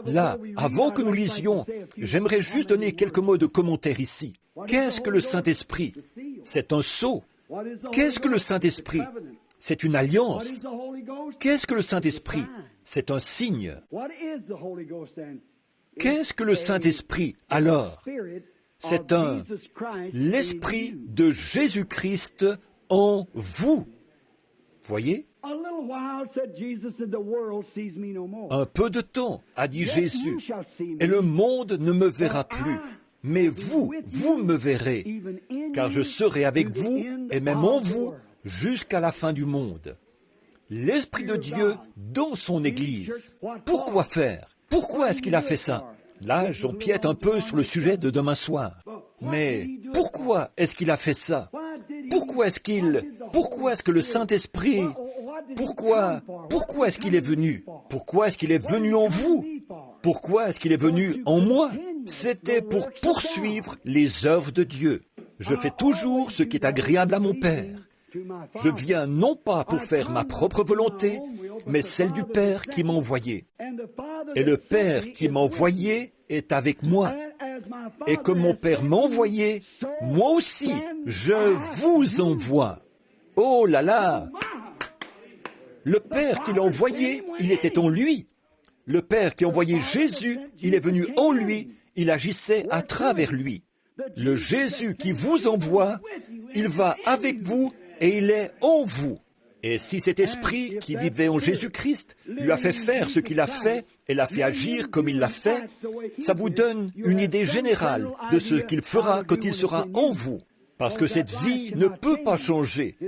Là, avant que nous lisions, j'aimerais juste donner quelques mots de commentaire ici. Qu'est-ce que le Saint-Esprit? C'est un sceau. Qu'est-ce que le Saint-Esprit? C'est une alliance. Qu'est-ce que le Saint-Esprit? C'est un signe. Qu'est-ce que le Saint-Esprit, alors? C'est l'Esprit de Jésus-Christ en vous. Voyez? Un peu de temps, a dit Jésus, et le monde ne me verra plus. Mais vous me verrez, car je serai avec vous et même en vous jusqu'à la fin du monde. L'Esprit de Dieu dans son Église. Pourquoi faire? Pourquoi est-ce qu'il a fait ça? Là, j'empiète un peu sur le sujet de demain soir. Mais pourquoi est-ce qu'il a fait ça? Pourquoi est-ce que le Saint-Esprit, pourquoi est-ce qu'il est venu? Pourquoi est-ce qu'il est venu en vous? Pourquoi est-ce qu'il est venu en moi? C'était pour poursuivre les œuvres de Dieu. Je fais toujours ce qui est agréable à mon Père. Je viens non pas pour faire ma propre volonté, mais celle du Père qui m'a envoyé. Et le Père qui m'a envoyé est avec moi. Et comme mon Père m'a envoyé, moi aussi, je vous envoie. Oh là là! Le Père qui l'a envoyé, il était en lui. Le Père qui a envoyé Jésus, il est venu en lui, il agissait à travers lui. Le Jésus qui vous envoie, il va avec vous et il est en vous. Et si cet esprit qui vivait en Jésus-Christ lui a fait faire ce qu'il a fait et l'a fait agir comme il l'a fait, ça vous donne une idée générale de ce qu'il fera quand il sera en vous. Parce que cette vie ne peut pas changer.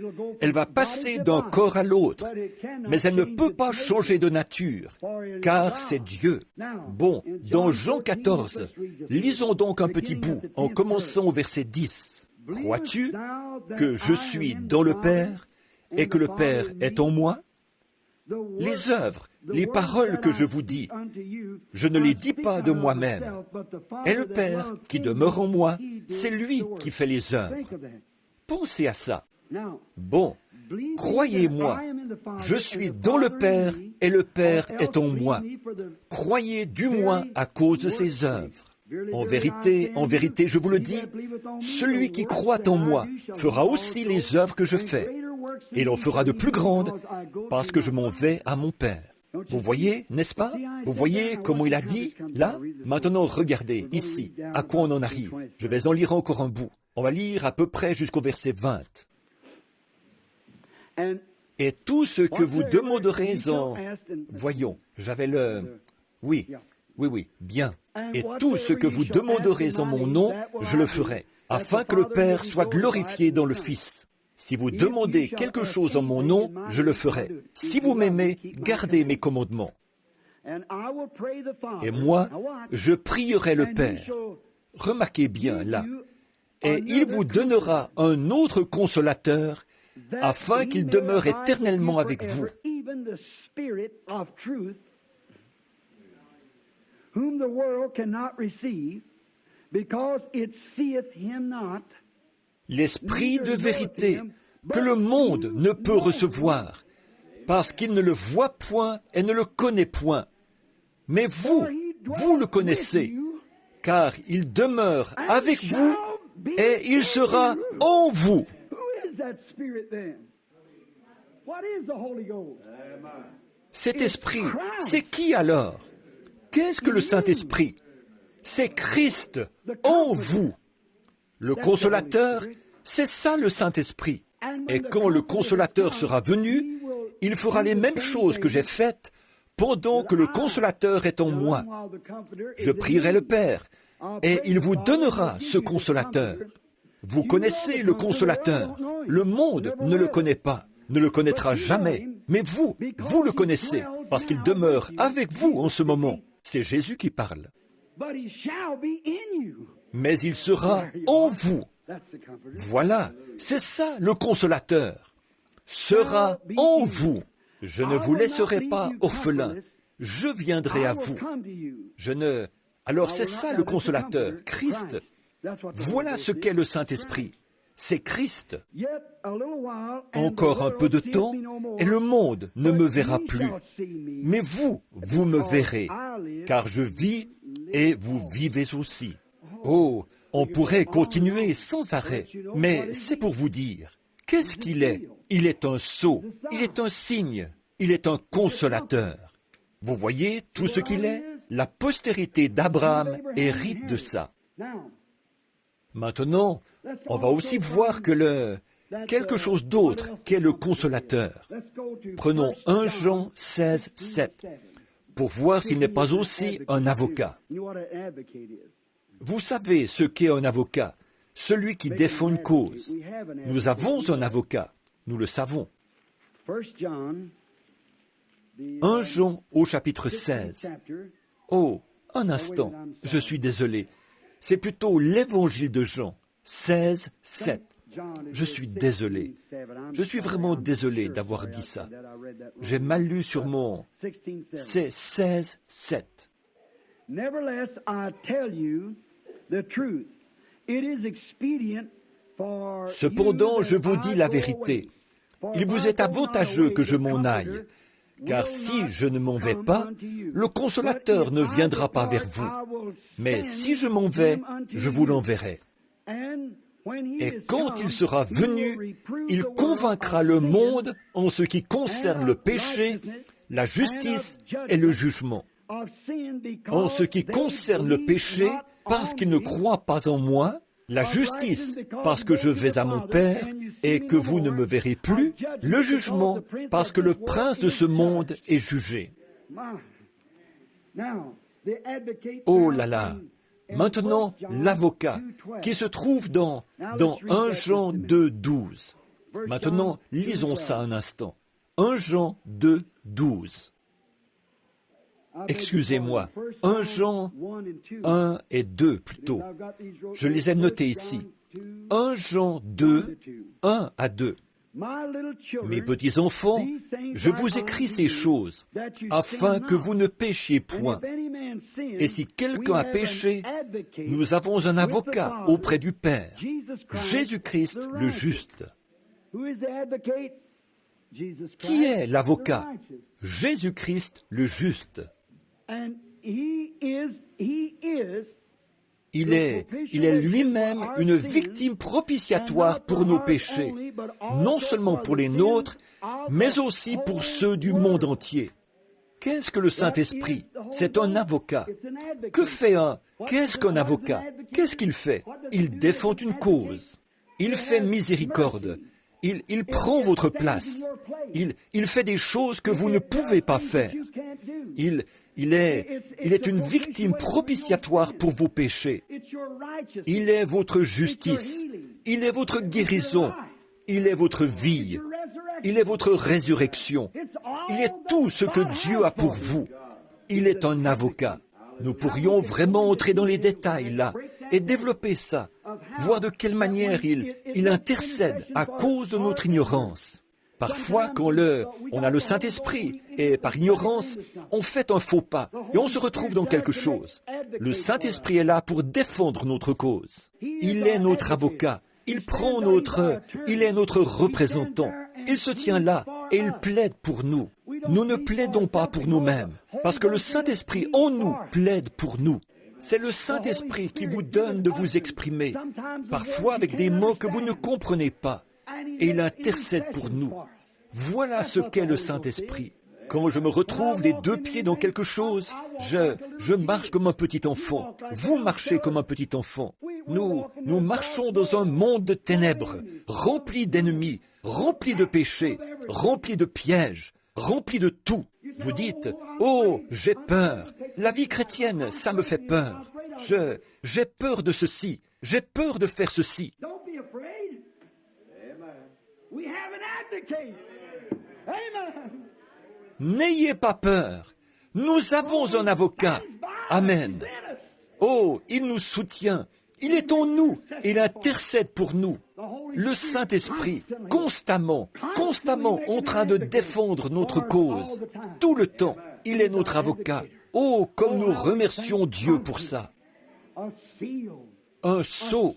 Elle va passer d'un corps à l'autre, mais elle ne peut pas changer de nature, car c'est Dieu. Bon, dans Jean 14, lisons donc un petit bout en commençant au verset 10. Crois-tu que je suis dans le Père et que le Père est en moi? Les œuvres, les paroles que je vous dis, je ne les dis pas de moi-même. Et le Père qui demeure en moi, c'est lui qui fait les œuvres. Pensez à ça. Bon, croyez-moi, je suis dans le Père et le Père est en moi. Croyez du moins à cause de ses œuvres. En vérité, je vous le dis, celui qui croit en moi fera aussi les œuvres que je fais. Et il en fera de plus grandes parce que je m'en vais à mon Père. Vous voyez, n'est-ce pas? Vous voyez comment il a dit, là? Maintenant, regardez, ici, à quoi on en arrive. Je vais en lire encore un bout. On va lire à peu près jusqu'au verset 20. Et tout ce que vous demanderez en... Voyons, j'avais le... Oui, bien. Et tout ce que vous demanderez en mon nom, je le ferai, afin que le Père soit glorifié dans le Fils. Si vous demandez quelque chose en mon nom, je le ferai. Si vous m'aimez, gardez mes commandements. Et moi, je prierai le Père. Remarquez bien là. Et il vous donnera un autre consolateur, afin qu'il demeure éternellement avec vous. L'esprit de vérité que le monde ne peut recevoir, parce qu'il ne le voit point et ne le connaît point. Mais vous, vous le connaissez, car il demeure avec vous et il sera en vous. Cet esprit, c'est qui alors? Qu'est-ce que le Saint-Esprit? C'est Christ en vous. Le consolateur, c'est ça le Saint-Esprit. Et quand le consolateur sera venu, il fera les mêmes choses que j'ai faites pendant que le consolateur est en moi. Je prierai le Père et il vous donnera ce consolateur. Vous connaissez le consolateur. Le monde ne le connaît pas, ne le connaîtra jamais. Mais vous, vous le connaissez, parce qu'il demeure avec vous en ce moment. C'est Jésus qui parle. Mais il sera en vous. Voilà, c'est ça le consolateur. Sera en vous. Je ne vous laisserai pas orphelins. Je viendrai à vous. Alors c'est ça le consolateur, Christ. Voilà ce qu'est le Saint-Esprit. C'est Christ. Encore un peu de temps, et le monde ne me verra plus. Mais vous, vous me verrez, car je vis et vous vivez aussi. Oh, on pourrait continuer sans arrêt, mais c'est pour vous dire, qu'est-ce qu'il est? Il est un sceau, il est un signe, il est un consolateur. Vous voyez tout ce qu'il est? La postérité d'Abraham hérite de ça. Maintenant, on va aussi voir que quelque chose d'autre qu'est le consolateur. Prenons 1 Jean 16, 7, pour voir s'il n'est pas aussi un avocat. Vous savez ce qu'est un avocat, celui qui défend une cause. Nous avons un avocat, nous le savons. 1 Jean au chapitre 16. Oh, un instant, je suis désolé. C'est plutôt l'évangile de Jean, 16, 7. Je suis désolé. Je suis vraiment désolé d'avoir dit ça. J'ai mal lu sur mon... C'est 16, 7. Cependant, je vous dis la vérité. Il vous est avantageux que je m'en aille. Car si je ne m'en vais pas, le consolateur ne viendra pas vers vous. Mais si je m'en vais, je vous l'enverrai. Et quand il sera venu, il convaincra le monde en ce qui concerne le péché, la justice et le jugement. En ce qui concerne le péché, parce qu'ils ne croient pas en moi, la justice, parce que je vais à mon Père et que vous ne me verrez plus, le jugement, parce que le prince de ce monde est jugé. Oh là là! Maintenant, l'avocat, qui se trouve dans 1 Jean 2, 12. Maintenant, lisons ça un instant. 1 Jean 2, 12. Excusez-moi, 1 Jean 1 et 2 plutôt. Je les ai notés ici. 1 Jean 2, 1 à 2. Mes petits enfants, je vous écris ces choses, afin que vous ne péchiez point. Et si quelqu'un a péché, nous avons un avocat auprès du Père, Jésus-Christ le juste. Qui est l'avocat? Jésus-Christ le juste. Il est lui-même une victime propitiatoire pour nos péchés, non seulement pour les nôtres, mais aussi pour ceux du monde entier. Qu'est-ce que le Saint-Esprit? C'est un avocat. Qu'est-ce qu'un avocat? Qu'est-ce qu'il fait? Il défend une cause. Il fait miséricorde. Il prend votre place. Il fait des choses que vous ne pouvez pas faire. Il est une victime propitiatoire pour vos péchés. Il est votre justice. Il est votre guérison. Il est votre vie. Il est votre résurrection. Il est tout ce que Dieu a pour vous. Il est un avocat. Nous pourrions vraiment entrer dans les détails là et développer ça, voir de quelle manière il intercède à cause de notre ignorance. Parfois, quand on a le Saint-Esprit, et par ignorance, on fait un faux pas, et on se retrouve dans quelque chose. Le Saint-Esprit est là pour défendre notre cause. Il est notre avocat. Il est notre représentant. Il se tient là, et il plaide pour nous. Nous ne plaidons pas pour nous-mêmes, parce que le Saint-Esprit en nous plaide pour nous. C'est le Saint-Esprit qui vous donne de vous exprimer, parfois avec des mots que vous ne comprenez pas. Et il intercède pour nous. Voilà ce qu'est le Saint-Esprit. Quand je me retrouve les deux pieds dans quelque chose, je marche comme un petit enfant. Vous marchez comme un petit enfant. Nous marchons dans un monde de ténèbres, rempli d'ennemis, rempli de péchés, rempli de pièges, rempli de tout. Vous dites, « Oh, j'ai peur. La vie chrétienne, ça me fait peur. J'ai peur de ceci. J'ai peur de faire ceci. » N'ayez pas peur. Nous avons un avocat. Amen. Oh, il nous soutient. Il est en nous. Il intercède pour nous. Le Saint-Esprit, constamment en train de défendre notre cause. Tout le temps, il est notre avocat. Oh, comme nous remercions Dieu pour ça. Un sceau,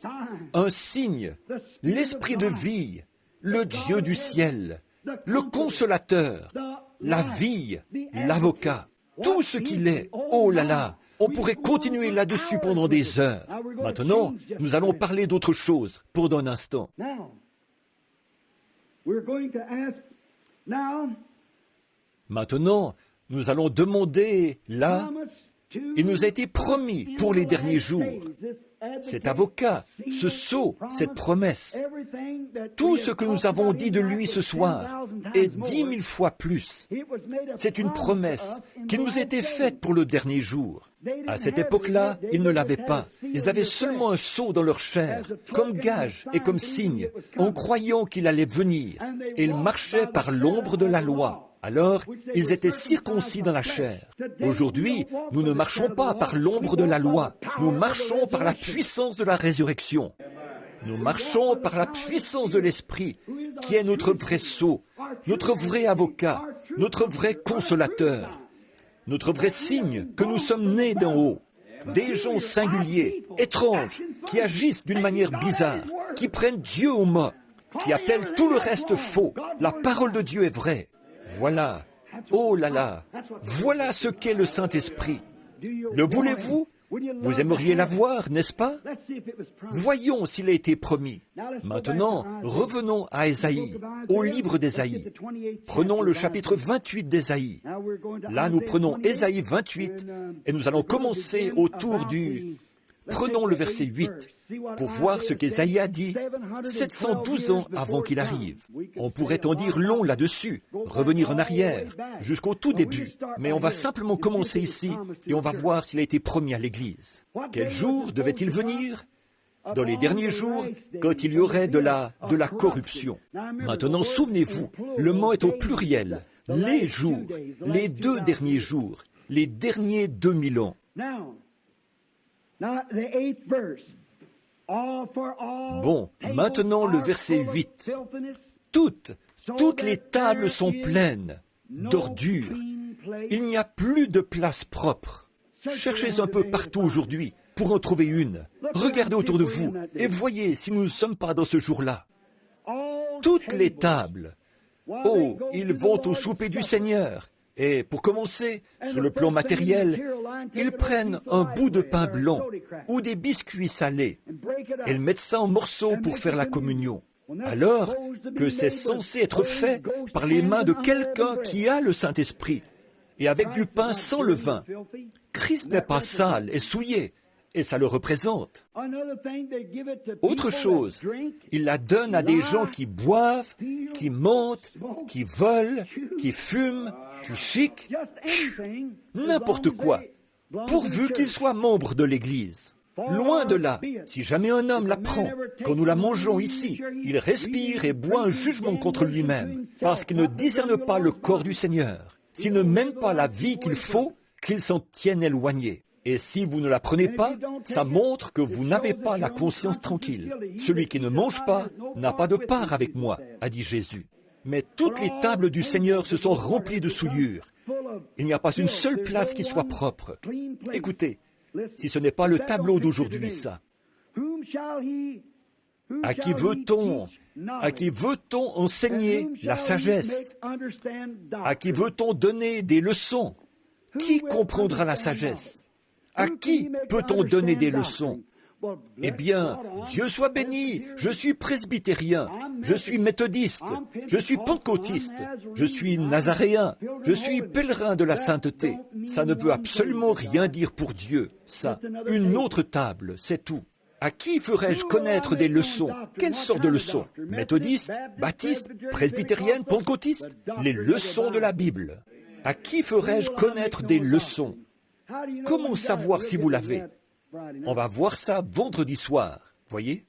un signe, l'Esprit de vie, le Dieu du ciel, le consolateur, la vie, l'avocat, tout ce qu'il est. Oh là là, on pourrait continuer là-dessus pendant des heures. Maintenant, nous allons parler d'autre chose pour un instant. Maintenant, nous allons demander là, il nous a été promis pour les derniers jours, cet avocat, ce sceau, cette promesse, tout ce que nous avons dit de lui ce soir et 10 000 fois plus, c'est une promesse qui nous était faite pour le dernier jour. À cette époque-là, ils ne l'avaient pas. Ils avaient seulement un sceau dans leur chair, comme gage et comme signe, en croyant qu'il allait venir. Et ils marchaient par l'ombre de la loi. Alors, ils étaient circoncis dans la chair. Aujourd'hui, nous ne marchons pas par l'ombre de la loi. Nous marchons par la puissance de la résurrection. Nous marchons par la puissance de l'Esprit, qui est notre vrai sceau, notre vrai avocat, notre vrai consolateur, notre vrai signe que nous sommes nés d'en haut. Des gens singuliers, étranges, qui agissent d'une manière bizarre, qui prennent Dieu au mot, qui appellent tout le reste faux. La parole de Dieu est vraie. Voilà, oh là là, voilà ce qu'est le Saint-Esprit. Le voulez-vous? Vous aimeriez l'avoir, n'est-ce pas? Voyons s'il a été promis. Maintenant, revenons à Ésaïe, au livre d'Ésaïe. Prenons le chapitre 28 d'Ésaïe. Là, nous prenons Ésaïe 28 et nous allons commencer autour du... Prenons le verset 8 pour voir ce qu'Ésaïe a dit 712 ans avant qu'il arrive. On pourrait en dire long là-dessus, revenir en arrière, jusqu'au tout début. Mais on va simplement commencer ici et on va voir s'il a été promis à l'Église. Quel jour devait-il venir? Dans les derniers jours, quand il y aurait de la corruption. Maintenant, souvenez-vous, le mot est au pluriel. Les jours, les 2 derniers jours, les derniers 2000 ans. Bon, maintenant le verset 8. Toutes les tables sont pleines d'ordures. Il n'y a plus de place propre. Cherchez un peu partout aujourd'hui pour en trouver une. Regardez autour de vous et voyez si nous ne sommes pas dans ce jour-là. Toutes les tables. Oh, ils vont au souper du Seigneur. Et pour commencer, sur le plan matériel, ils prennent un bout de pain blanc ou des biscuits salés. Ils mettent ça en morceaux pour faire la communion. Alors que c'est censé être fait par les mains de quelqu'un qui a le Saint-Esprit et avec du pain sans levain. Christ n'est pas sale et souillé, et ça le représente. Autre chose, il la donne à des gens qui boivent, qui mentent, qui volent, qui fument, qui chiquent, n'importe quoi, pourvu qu'ils soient membres de l'Église. Loin de là, si jamais un homme la prend, quand nous la mangeons ici, il respire et boit un jugement contre lui-même, parce qu'il ne discerne pas le corps du Seigneur. S'il ne mène pas la vie qu'il faut, qu'il s'en tienne éloigné. Et si vous ne la prenez pas, ça montre que vous n'avez pas la conscience tranquille. Celui qui ne mange pas n'a pas de part avec moi, a dit Jésus. Mais toutes les tables du Seigneur se sont remplies de souillures. Il n'y a pas une seule place qui soit propre. Écoutez, si ce n'est pas le tableau d'aujourd'hui, ça. À qui veut-on enseigner la sagesse? À qui veut-on donner des leçons? Qui comprendra la sagesse? À qui peut-on donner des leçons? Eh bien, Dieu soit béni, je suis presbytérien, je suis méthodiste, je suis pentecôtiste, je suis nazaréen, je suis pèlerin de la sainteté. Ça ne veut absolument rien dire pour Dieu, ça. Une autre table, c'est tout. À qui ferais-je connaître des leçons? Quelle sorte de leçons? Méthodiste, baptiste, presbytérienne, pentecôtiste? Les leçons de la Bible. À qui ferais-je connaître des leçons? Comment savoir si vous l'avez? On va voir ça vendredi soir, voyez?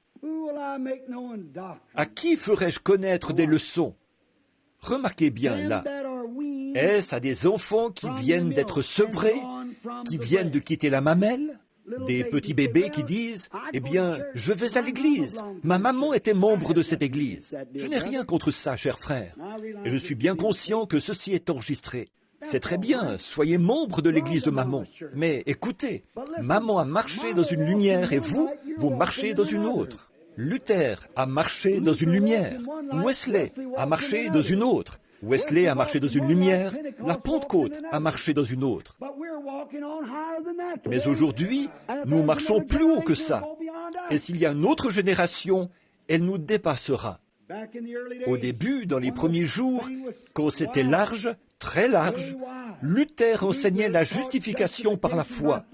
À qui ferais-je connaître des leçons? Remarquez bien là. Est-ce à des enfants qui viennent d'être sevrés, qui viennent de quitter la mamelle? Des petits bébés qui disent « Eh bien, je vais à l'église. Ma maman était membre de cette église. » Je n'ai rien contre ça, cher frère. Et je suis bien conscient que ceci est enregistré. C'est très bien, soyez membre de l'église de maman. Mais écoutez, maman a marché dans une lumière et vous marchez dans une autre. Luther a marché dans une lumière. Wesley a marché dans une autre. Wesley a marché dans une lumière. La Pentecôte a marché dans une autre. Mais aujourd'hui, nous marchons plus haut que ça. Et s'il y a une autre génération, elle nous dépassera. Au début, dans les premiers jours, quand c'était large, très large, Luther enseignait la justification par la foi.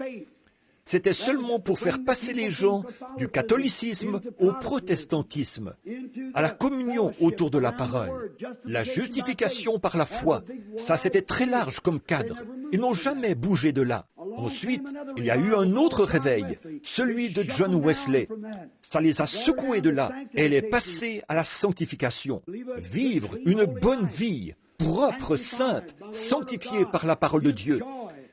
C'était seulement pour faire passer les gens du catholicisme au protestantisme, à la communion autour de la parole. La justification par la foi, ça c'était très large comme cadre. Ils n'ont jamais bougé de là. Ensuite, il y a eu un autre réveil, celui de John Wesley. Ça les a secoués de là et elle est passée à la sanctification. Vivre une bonne vie, propre, sainte, sanctifiée par la parole de Dieu.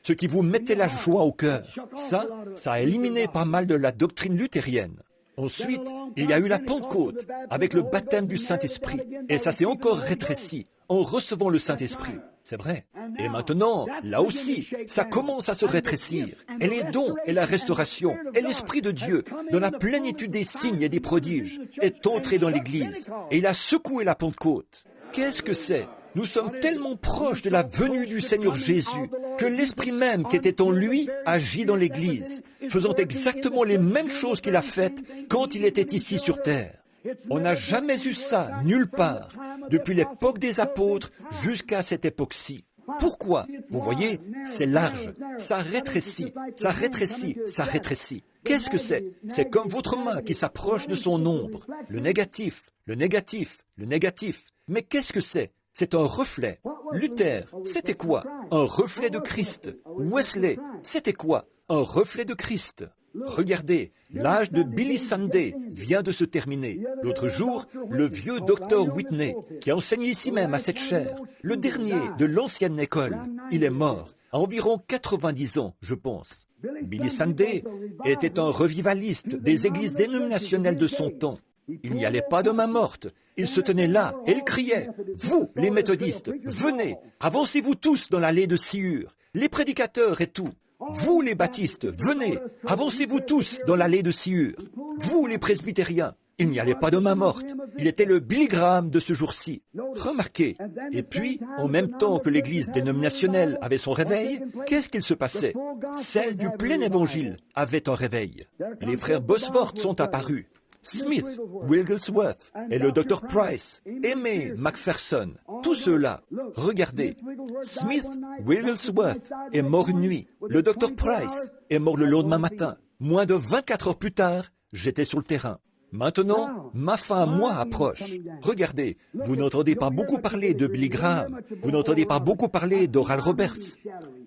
Ce qui vous mettait la joie au cœur. Ça a éliminé pas mal de la doctrine luthérienne. Ensuite, il y a eu la Pentecôte, avec le baptême du Saint-Esprit. Et ça s'est encore rétréci, en recevant le Saint-Esprit. C'est vrai. Et maintenant, là aussi, ça commence à se rétrécir. Et les dons, et la restauration, et l'Esprit de Dieu, dans la plénitude des signes et des prodiges, est entré dans l'Église. Et il a secoué la Pentecôte. Qu'est-ce que c'est? Nous sommes tellement proches de la venue du Seigneur Jésus que l'Esprit même qui était en lui agit dans l'Église, faisant exactement les mêmes choses qu'il a faites quand il était ici sur terre. On n'a jamais eu ça nulle part, depuis l'époque des apôtres jusqu'à cette époque-ci. Pourquoi? Vous voyez, c'est large, ça rétrécit, ça rétrécit, ça rétrécit. Qu'est-ce que c'est? C'est comme votre main qui s'approche de son ombre. Le négatif, le négatif, le négatif. Mais qu'est-ce que c'est? C'est un reflet. Luther, c'était quoi? Un reflet de Christ. Wesley, c'était quoi? Un reflet de Christ. Regardez, l'âge de Billy Sunday vient de se terminer. L'autre jour, le vieux Dr. Whitney, qui enseignait ici même à cette chaire, le dernier de l'ancienne école, il est mort, à environ 90 ans, je pense. Billy Sunday était un revivaliste des églises dénominationnelles de son temps. Il n'y allait pas de main morte. Il se tenait là et il criait « Vous, les méthodistes, venez, avancez-vous tous dans l'allée de Sciure, les prédicateurs et tout. Vous, les baptistes, venez, avancez-vous tous dans l'allée de Sciure. Vous, les presbytériens. » Il n'y allait pas de main morte. Il était le Billy Graham de ce jour-ci. Remarquez. Et puis, en même temps que l'église dénominationnelle avait son réveil, qu'est-ce qu'il se passait? Celle du plein évangile avait un réveil. Les frères Bosworth sont apparus. Smith, Wigglesworth et le Dr. Price, Aimé McPherson, tous ceux-là. Regardez, Smith, Wigglesworth est mort une nuit. Le Dr. Price est mort le lendemain matin. Moins de 24 heures plus tard, j'étais sur le terrain. Maintenant, ma fin à moi approche. Regardez, vous n'entendez pas beaucoup parler de Billy Graham. Vous n'entendez pas beaucoup parler d'Oral Roberts.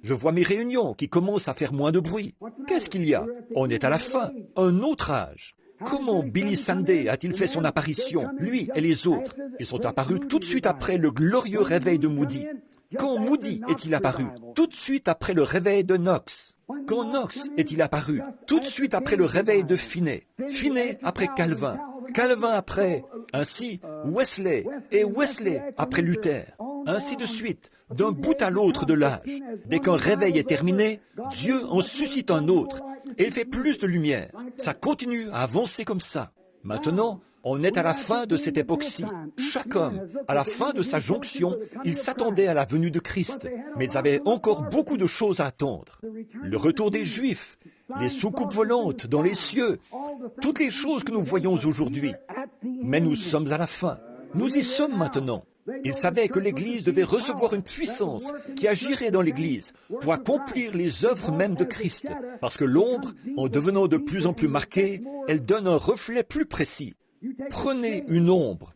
Je vois mes réunions qui commencent à faire moins de bruit. Qu'est-ce qu'il y a? On est à la fin, un autre âge. Comment Billy Sunday a-t-il fait son apparition, lui et les autres? Ils sont apparus tout de suite après le glorieux réveil de Moody. Quand Moody est-il apparu? Tout de suite après le réveil de Knox. Quand Knox est-il apparu? Tout de suite après le réveil de Finney. Finney après Calvin. Calvin après, ainsi, Wesley, et Wesley après Luther. Ainsi de suite, d'un bout à l'autre de l'âge. Dès qu'un réveil est terminé, Dieu en suscite un autre, et il fait plus de lumière. Ça continue à avancer comme ça. Maintenant, on est à la fin de cette époque-ci. Chaque homme, à la fin de sa jonction, il s'attendait à la venue de Christ, mais il avait encore beaucoup de choses à attendre. Le retour des Juifs, les soucoupes volantes dans les cieux, toutes les choses que nous voyons aujourd'hui. Mais nous sommes à la fin. Nous y sommes maintenant. Il savait que l'Église devait recevoir une puissance qui agirait dans l'Église pour accomplir les œuvres mêmes de Christ, parce que l'ombre, en devenant de plus en plus marquée, elle donne un reflet plus précis. Prenez une ombre.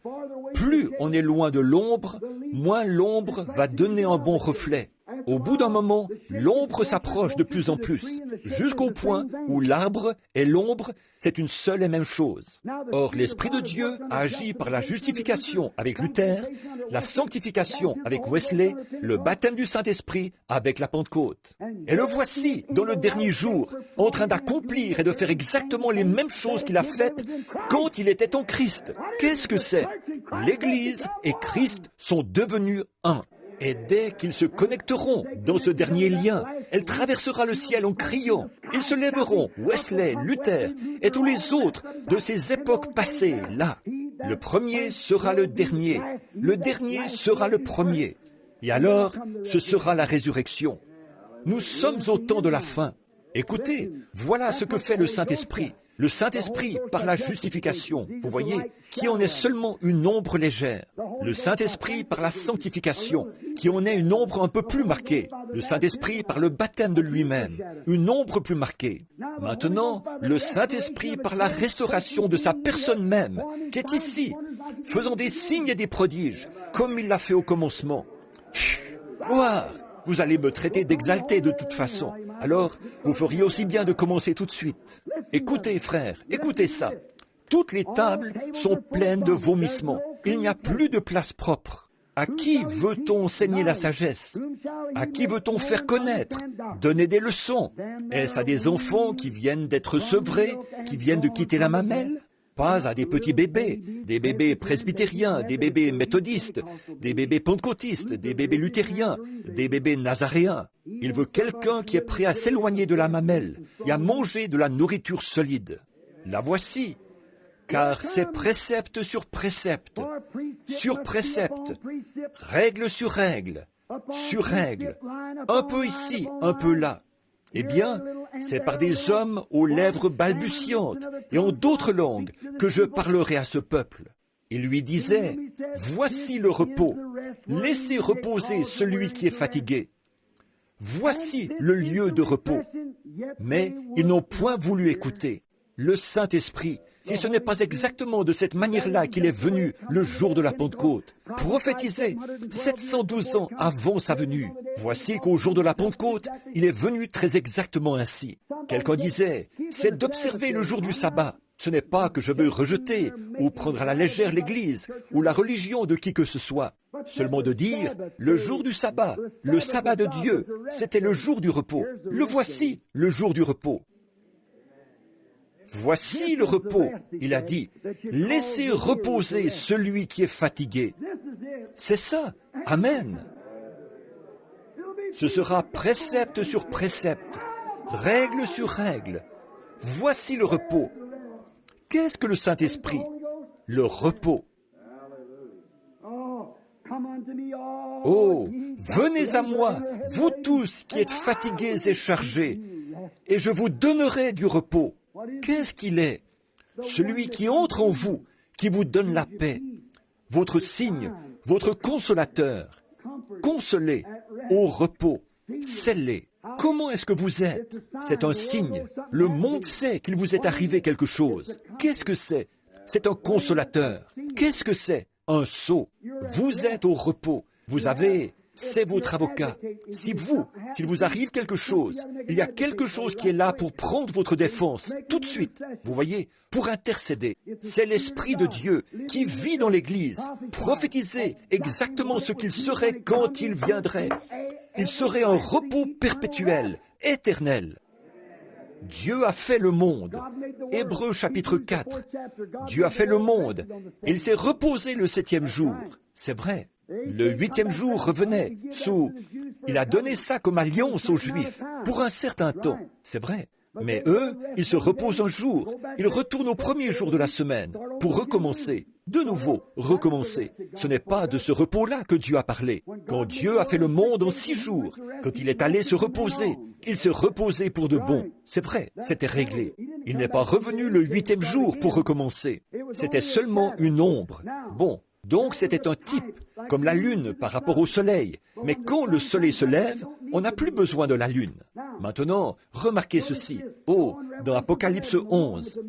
Plus on est loin de l'ombre, moins l'ombre va donner un bon reflet. Au bout d'un moment, l'ombre s'approche de plus en plus, jusqu'au point où l'arbre et l'ombre, c'est une seule et même chose. Or, l'Esprit de Dieu a agi par la justification avec Luther, la sanctification avec Wesley, le baptême du Saint-Esprit avec la Pentecôte. Et le voici, dans le dernier jour, en train d'accomplir et de faire exactement les mêmes choses qu'il a faites quand il était en Christ. Qu'est-ce que c'est? L'Église et Christ sont devenus un. Et dès qu'ils se connecteront dans ce dernier lien, elle traversera le ciel en criant. Ils se lèveront, Wesley, Luther et tous les autres de ces époques passées, là. Le premier sera le dernier sera le premier. Et alors, ce sera la résurrection. Nous sommes au temps de la fin. Écoutez, voilà ce que fait le Saint-Esprit. Le Saint-Esprit par la justification, vous voyez, qui en est seulement une ombre légère. Le Saint-Esprit par la sanctification, qui en est une ombre un peu plus marquée. Le Saint-Esprit par le baptême de lui-même, une ombre plus marquée. Maintenant, le Saint-Esprit par la restauration de sa personne même, qui est ici, faisant des signes et des prodiges, comme il l'a fait au commencement. Gloire! Vous allez me traiter d'exalté de toute façon. Alors, vous feriez aussi bien de commencer tout de suite. Écoutez, frères, écoutez ça. Toutes les tables sont pleines de vomissements. Il n'y a plus de place propre. À qui veut-on enseigner la sagesse? À qui veut-on faire connaître? Donner des leçons? Est-ce à des enfants qui viennent d'être sevrés, qui viennent de quitter la mamelle? Pas à des petits bébés, des bébés presbytériens, des bébés méthodistes, des bébés pentecôtistes, des bébés luthériens, des bébés nazaréens. Il veut quelqu'un qui est prêt à s'éloigner de la mamelle et à manger de la nourriture solide. La voici, car c'est précepte sur précepte, règle sur règle, un peu ici, un peu là. Eh bien, c'est par des hommes aux lèvres balbutiantes et en d'autres langues que je parlerai à ce peuple. Il lui disait, « Voici le repos, laissez reposer celui qui est fatigué. Voici le lieu de repos. » Mais ils n'ont point voulu écouter. Le Saint-Esprit, si ce n'est pas exactement de cette manière-là qu'il est venu le jour de la Pentecôte, prophétisé 712 ans avant sa venue. Voici qu'au jour de la Pentecôte, il est venu très exactement ainsi. Quelqu'un disait, c'est d'observer le jour du sabbat. Ce n'est pas que je veux rejeter ou prendre à la légère l'Église ou la religion de qui que ce soit. Seulement de dire, le jour du sabbat, le sabbat de Dieu, c'était le jour du repos. Le voici, le jour du repos. Voici le repos, il a dit. Laissez reposer celui qui est fatigué. C'est ça. Amen. Ce sera précepte sur précepte, règle sur règle. Voici le repos. Qu'est-ce que le Saint-Esprit? Le repos. Oh, venez à moi, vous tous qui êtes fatigués et chargés, et je vous donnerai du repos. Qu'est-ce qu'il est? Celui qui entre en vous, qui vous donne la paix, votre signe, votre consolateur. Consolez, au repos, scellez. Comment est-ce que vous êtes? C'est un signe. Le monde sait qu'il vous est arrivé quelque chose. Qu'est-ce que c'est? C'est un consolateur. Qu'est-ce que c'est? Un sceau. Vous êtes au repos. Vous avez c'est votre avocat. S'il vous arrive quelque chose, il y a quelque chose qui est là pour prendre votre défense, tout de suite, vous voyez, pour intercéder. C'est l'Esprit de Dieu qui vit dans l'Église, prophétiser exactement ce qu'il serait quand il viendrait. Il serait un repos perpétuel, éternel. Dieu a fait le monde. Hébreux chapitre 4. Dieu a fait le monde. Et il s'est reposé le 7e jour. C'est vrai. Le 8e jour revenait il a donné ça comme alliance aux Juifs pour un certain temps. C'est vrai. Mais eux, ils se reposent un jour. Ils retournent au premier jour de la semaine pour recommencer. De nouveau, recommencer. Ce n'est pas de ce repos-là que Dieu a parlé. Quand Dieu a fait le monde en 6 jours, quand il est allé se reposer, il s'est reposé pour de bon. C'est vrai, c'était réglé. Il n'est pas revenu le 8e jour pour recommencer. C'était seulement une ombre. Bon, donc c'était un type, comme la lune par rapport au soleil. Mais quand le soleil se lève, on n'a plus besoin de la lune. Maintenant, remarquez ceci. Dans Apocalypse 11,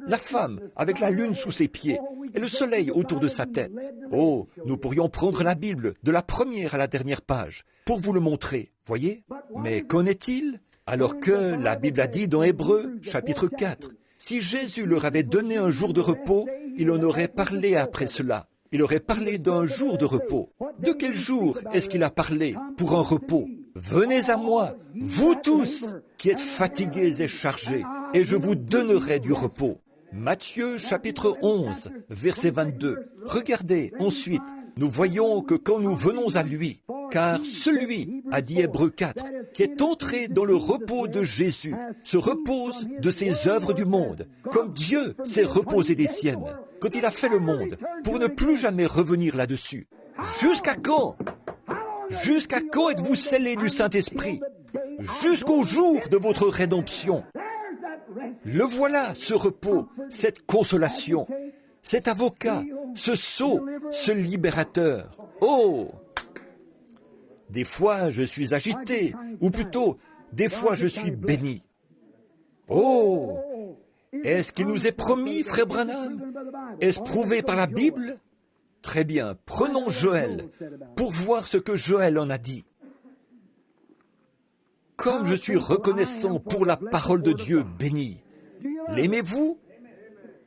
la femme avec la lune sous ses pieds et le soleil autour de sa tête. Nous pourrions prendre la Bible de la première à la dernière page pour vous le montrer, voyez? Mais qu'en est-il? Alors que la Bible a dit dans Hébreux, chapitre 4, si Jésus leur avait donné un jour de repos, il en aurait parlé après cela. Il aurait parlé d'un jour de repos. De quel jour est-ce qu'il a parlé pour un repos? Venez à moi, vous tous qui êtes fatigués et chargés, et je vous donnerai du repos. Matthieu chapitre 11, verset 22. Regardez, ensuite, nous voyons que quand nous venons à lui, car celui, a dit Hébreux 4, qui est entré dans le repos de Jésus, se repose de ses œuvres du monde, comme Dieu s'est reposé des siennes, quand il a fait le monde, pour ne plus jamais revenir là-dessus. Jusqu'à quand? Jusqu'à quand êtes-vous scellés du Saint-Esprit? Jusqu'au jour de votre rédemption. Le voilà, ce repos, cette consolation, cet avocat, ce sceau, ce libérateur. Des fois, je suis agité, ou plutôt, des fois, je suis béni. Est-ce qu'il nous est promis, frère Branham? Est-ce prouvé par la Bible? Très bien, prenons Joël pour voir ce que Joël en a dit. Comme je suis reconnaissant pour la parole de Dieu bénie. L'aimez-vous?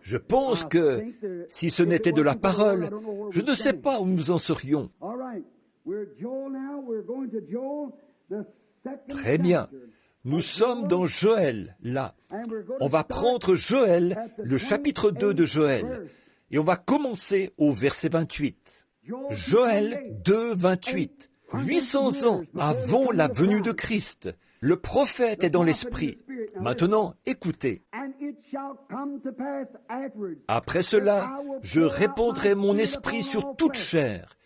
Je pense que si ce n'était de la parole, je ne sais pas où nous en serions. Très bien. Nous sommes dans Joël, là. On va prendre Joël, le chapitre 2 de Joël, et on va commencer au verset 28. Joël 2, 28. 800 ans avant la venue de Christ, le prophète est dans l'esprit. Maintenant, écoutez. Après cela, je répandrai mon esprit sur toute chair.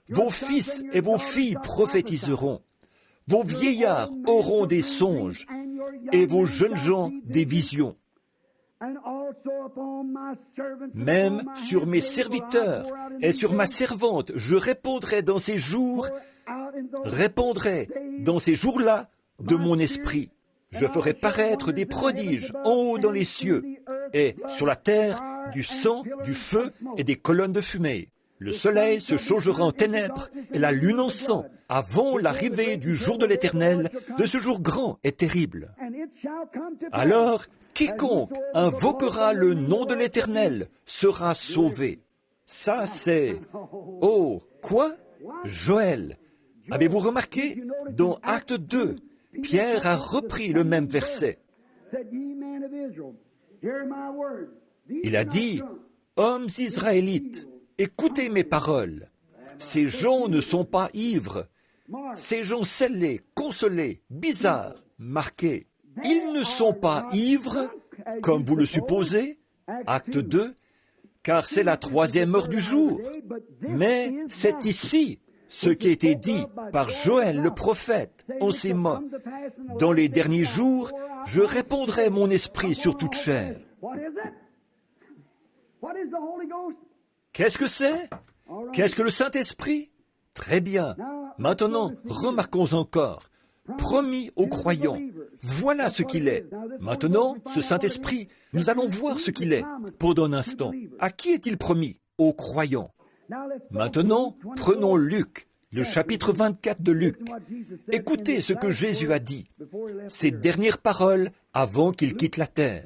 Vos fils et vos filles prophétiseront. Vos vieillards auront des songes et vos jeunes gens des visions. Même sur mes serviteurs et sur ma servante, je répandrai dans ces jours, là de mon esprit. Je ferai paraître des prodiges en haut dans les cieux et sur la terre du sang, du feu et des colonnes de fumée. Le soleil se changera en ténèbres et la lune en sang avant l'arrivée du jour de l'Éternel, de ce jour grand et terrible. Alors, quiconque invoquera le nom de l'Éternel sera sauvé. Ça, c'est... Quoi? Joël. Avez-vous remarqué? Dans Acte 2, Pierre a repris le même verset. Il a dit, « Hommes israélites, écoutez mes paroles. Ces gens ne sont pas ivres. Ces gens scellés, consolés, bizarres, marqués. Ils ne sont pas ivres, comme vous le supposez, Acte 2, car c'est la 3e heure du jour. Mais c'est ici ce qui a été dit par Joël le prophète en ces mots. Dans les derniers jours, je répandrai mon esprit sur toute chair. » Qu'est-ce que c'est? Qu'est-ce que le Saint-Esprit? Très bien. Maintenant, remarquons encore. Promis aux croyants. Voilà ce qu'il est. Maintenant, ce Saint-Esprit, nous allons voir ce qu'il est. Pendant un instant. À qui est-il promis? Aux croyants. Maintenant, prenons Luc, le chapitre 24 de Luc. Écoutez ce que Jésus a dit, ses dernières paroles avant qu'il quitte la terre.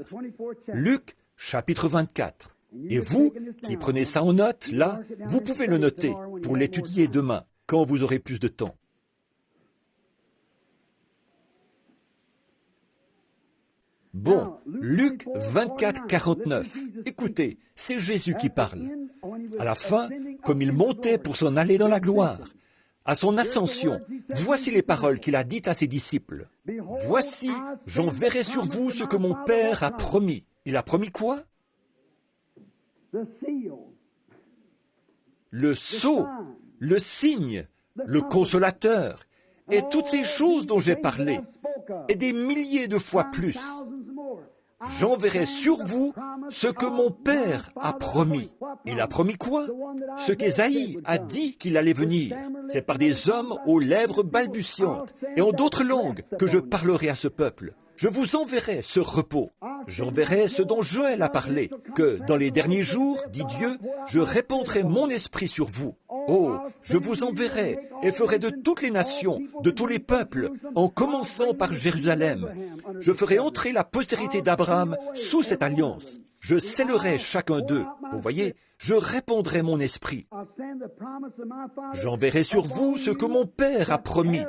Luc, chapitre 24. Et vous, qui prenez ça en note, là, vous pouvez le noter pour l'étudier demain, quand vous aurez plus de temps. Bon, Luc 24, 49. Écoutez, c'est Jésus qui parle. À la fin, comme il montait pour s'en aller dans la gloire, à son ascension, voici les paroles qu'il a dites à ses disciples. « Voici, j'enverrai sur vous ce que mon Père a promis. » Il a promis quoi? Le sceau, le signe, le consolateur, et toutes ces choses dont j'ai parlé, et des milliers de fois plus. J'enverrai sur vous ce que mon Père a promis. Il a promis quoi? Ce qu'Ésaïe a dit qu'il allait venir. C'est par des hommes aux lèvres balbutiantes et en d'autres langues que je parlerai à ce peuple. Je vous enverrai ce repos. J'enverrai ce dont Joël a parlé, que dans les derniers jours, dit Dieu, je répandrai mon esprit sur vous. Oh, je vous enverrai et ferai de toutes les nations, de tous les peuples, en commençant par Jérusalem. Je ferai entrer la postérité d'Abraham sous cette alliance. Je scellerai chacun d'eux. Vous voyez, je répandrai mon esprit. J'enverrai sur vous ce que mon Père a promis.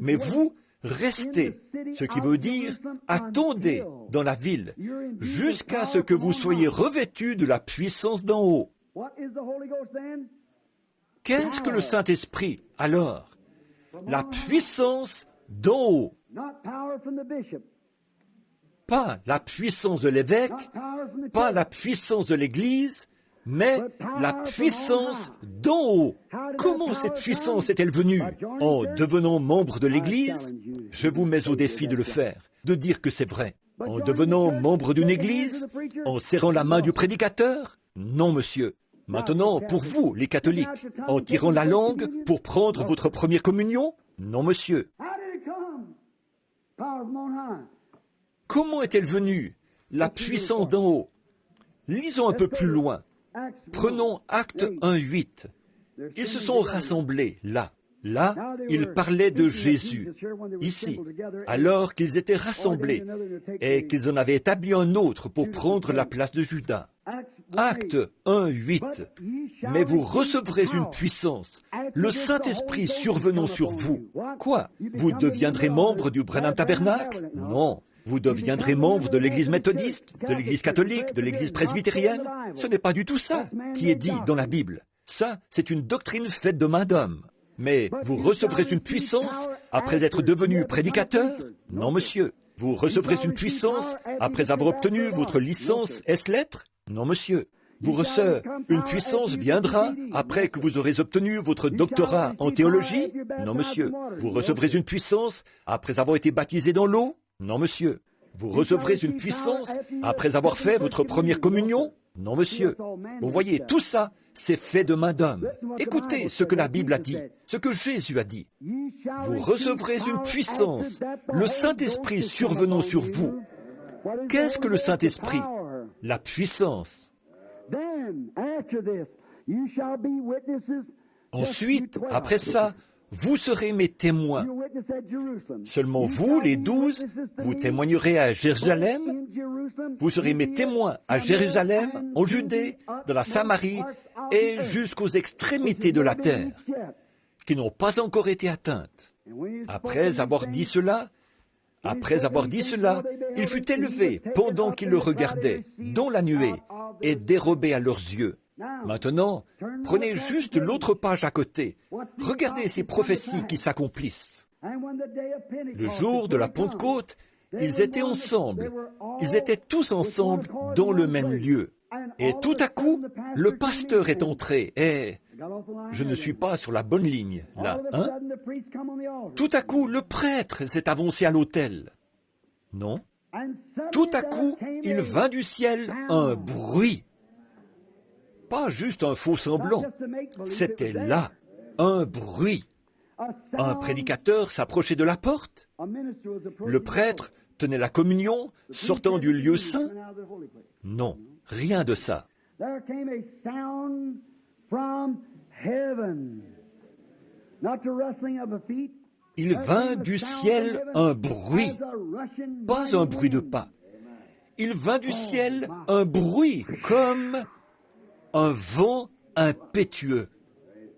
Mais vous, restez, ce qui veut dire attendez dans la ville, jusqu'à ce que vous soyez revêtus de la puissance d'en haut. Qu'est-ce que le Saint-Esprit, alors? La puissance d'en haut. Pas la puissance de l'évêque, pas la puissance de l'Église, mais la puissance d'en haut. Comment cette puissance est-elle venue? En devenant membre de l'Église? Je vous mets au défi de le faire, de dire que c'est vrai. En devenant membre d'une Église? En serrant la main du prédicateur? Non, monsieur. Maintenant, pour vous, les catholiques, en tirant la langue pour prendre votre première communion? Non, monsieur. Comment est-elle venue, la puissance d'en haut? Lisons un peu plus loin. Prenons Acte 1:8. Ils se sont rassemblés là. Là, ils parlaient de Jésus. Ici, alors qu'ils étaient rassemblés et qu'ils en avaient établi un autre pour prendre la place de Judas. Acte 1:8. Mais vous recevrez une puissance, le Saint-Esprit survenant sur vous. Quoi? Vous deviendrez membre du Branham Tabernacle? Non. Vous deviendrez membre de l'Église méthodiste, de l'Église catholique, de l'Église presbytérienne? Ce n'est pas du tout ça qui est dit dans la Bible. Ça, c'est une doctrine faite de main d'homme. Mais vous recevrez une puissance après être devenu prédicateur? Non, monsieur. Vous recevrez une puissance après avoir obtenu votre licence S-lettres? Non, monsieur. Vous recevrez une puissance viendra après que vous aurez obtenu votre doctorat en théologie? Non, monsieur. Vous recevrez une puissance après avoir été baptisé dans l'eau? Non, monsieur. Vous recevrez une puissance après avoir fait votre première communion? Non, monsieur. Vous voyez, tout ça, c'est fait de main d'homme. Écoutez ce que la Bible a dit, ce que Jésus a dit. Vous recevrez une puissance, le Saint-Esprit survenant sur vous. Qu'est-ce que le Saint-Esprit? La puissance. Ensuite, après ça, vous serez mes témoins. Seulement vous, les 12, vous témoignerez à Jérusalem. Vous serez mes témoins à Jérusalem, en Judée, dans la Samarie et jusqu'aux extrémités de la terre, qui n'ont pas encore été atteintes. Après avoir dit cela, il fut élevé pendant qu'ils le regardaient, dans la nuée, et dérobé à leurs yeux. Maintenant, prenez juste l'autre page à côté. Regardez ces prophéties qui s'accomplissent. Le jour de la Pentecôte, ils étaient ensemble. Ils étaient tous ensemble dans le même lieu. Et tout à coup, le pasteur est entré et... Je ne suis pas sur la bonne ligne, là, hein? Tout à coup, le prêtre s'est avancé à l'autel. Non. Tout à coup, il vint du ciel un bruit. Pas juste un faux semblant. C'était là, un bruit. Un prédicateur s'approchait de la porte. Le prêtre tenait la communion, sortant du lieu saint. Non, rien de ça. Il vint du ciel un bruit, pas un bruit de pas. Il vint du ciel un bruit comme un vent impétueux.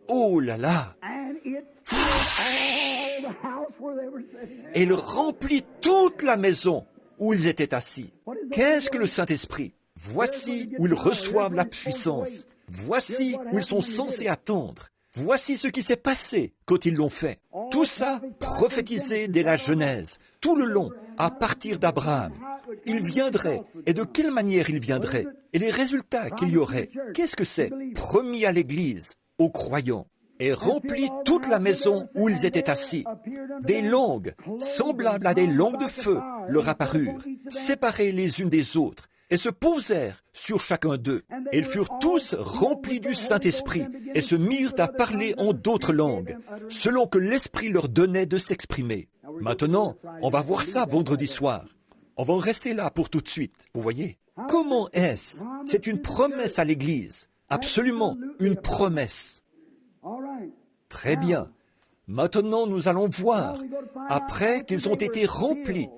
Oh là là! Et il remplit toute la maison où ils étaient assis. Qu'est-ce que le Saint-Esprit? Voici où ils reçoivent la puissance. Voici où ils sont censés attendre. Voici ce qui s'est passé quand ils l'ont fait. Tout ça prophétisé dès la Genèse, tout le long, à partir d'Abraham. Il viendrait, et de quelle manière il viendrait, et les résultats qu'il y aurait. Qu'est-ce que c'est? Promis à l'Église, aux croyants, et remplit toute la maison où ils étaient assis. Des langues, semblables à des langues de feu, leur apparurent, séparées les unes des autres, et se posèrent sur chacun d'eux. Et ils furent tous remplis du Saint-Esprit, et se mirent à parler en d'autres langues, selon que l'Esprit leur donnait de s'exprimer. Maintenant, on va voir ça vendredi soir. On va en rester là pour tout de suite, vous voyez. Comment est-ce? C'est une promesse à l'Église, absolument, une promesse. Très bien. Maintenant, nous allons voir, après qu'ils ont été remplis,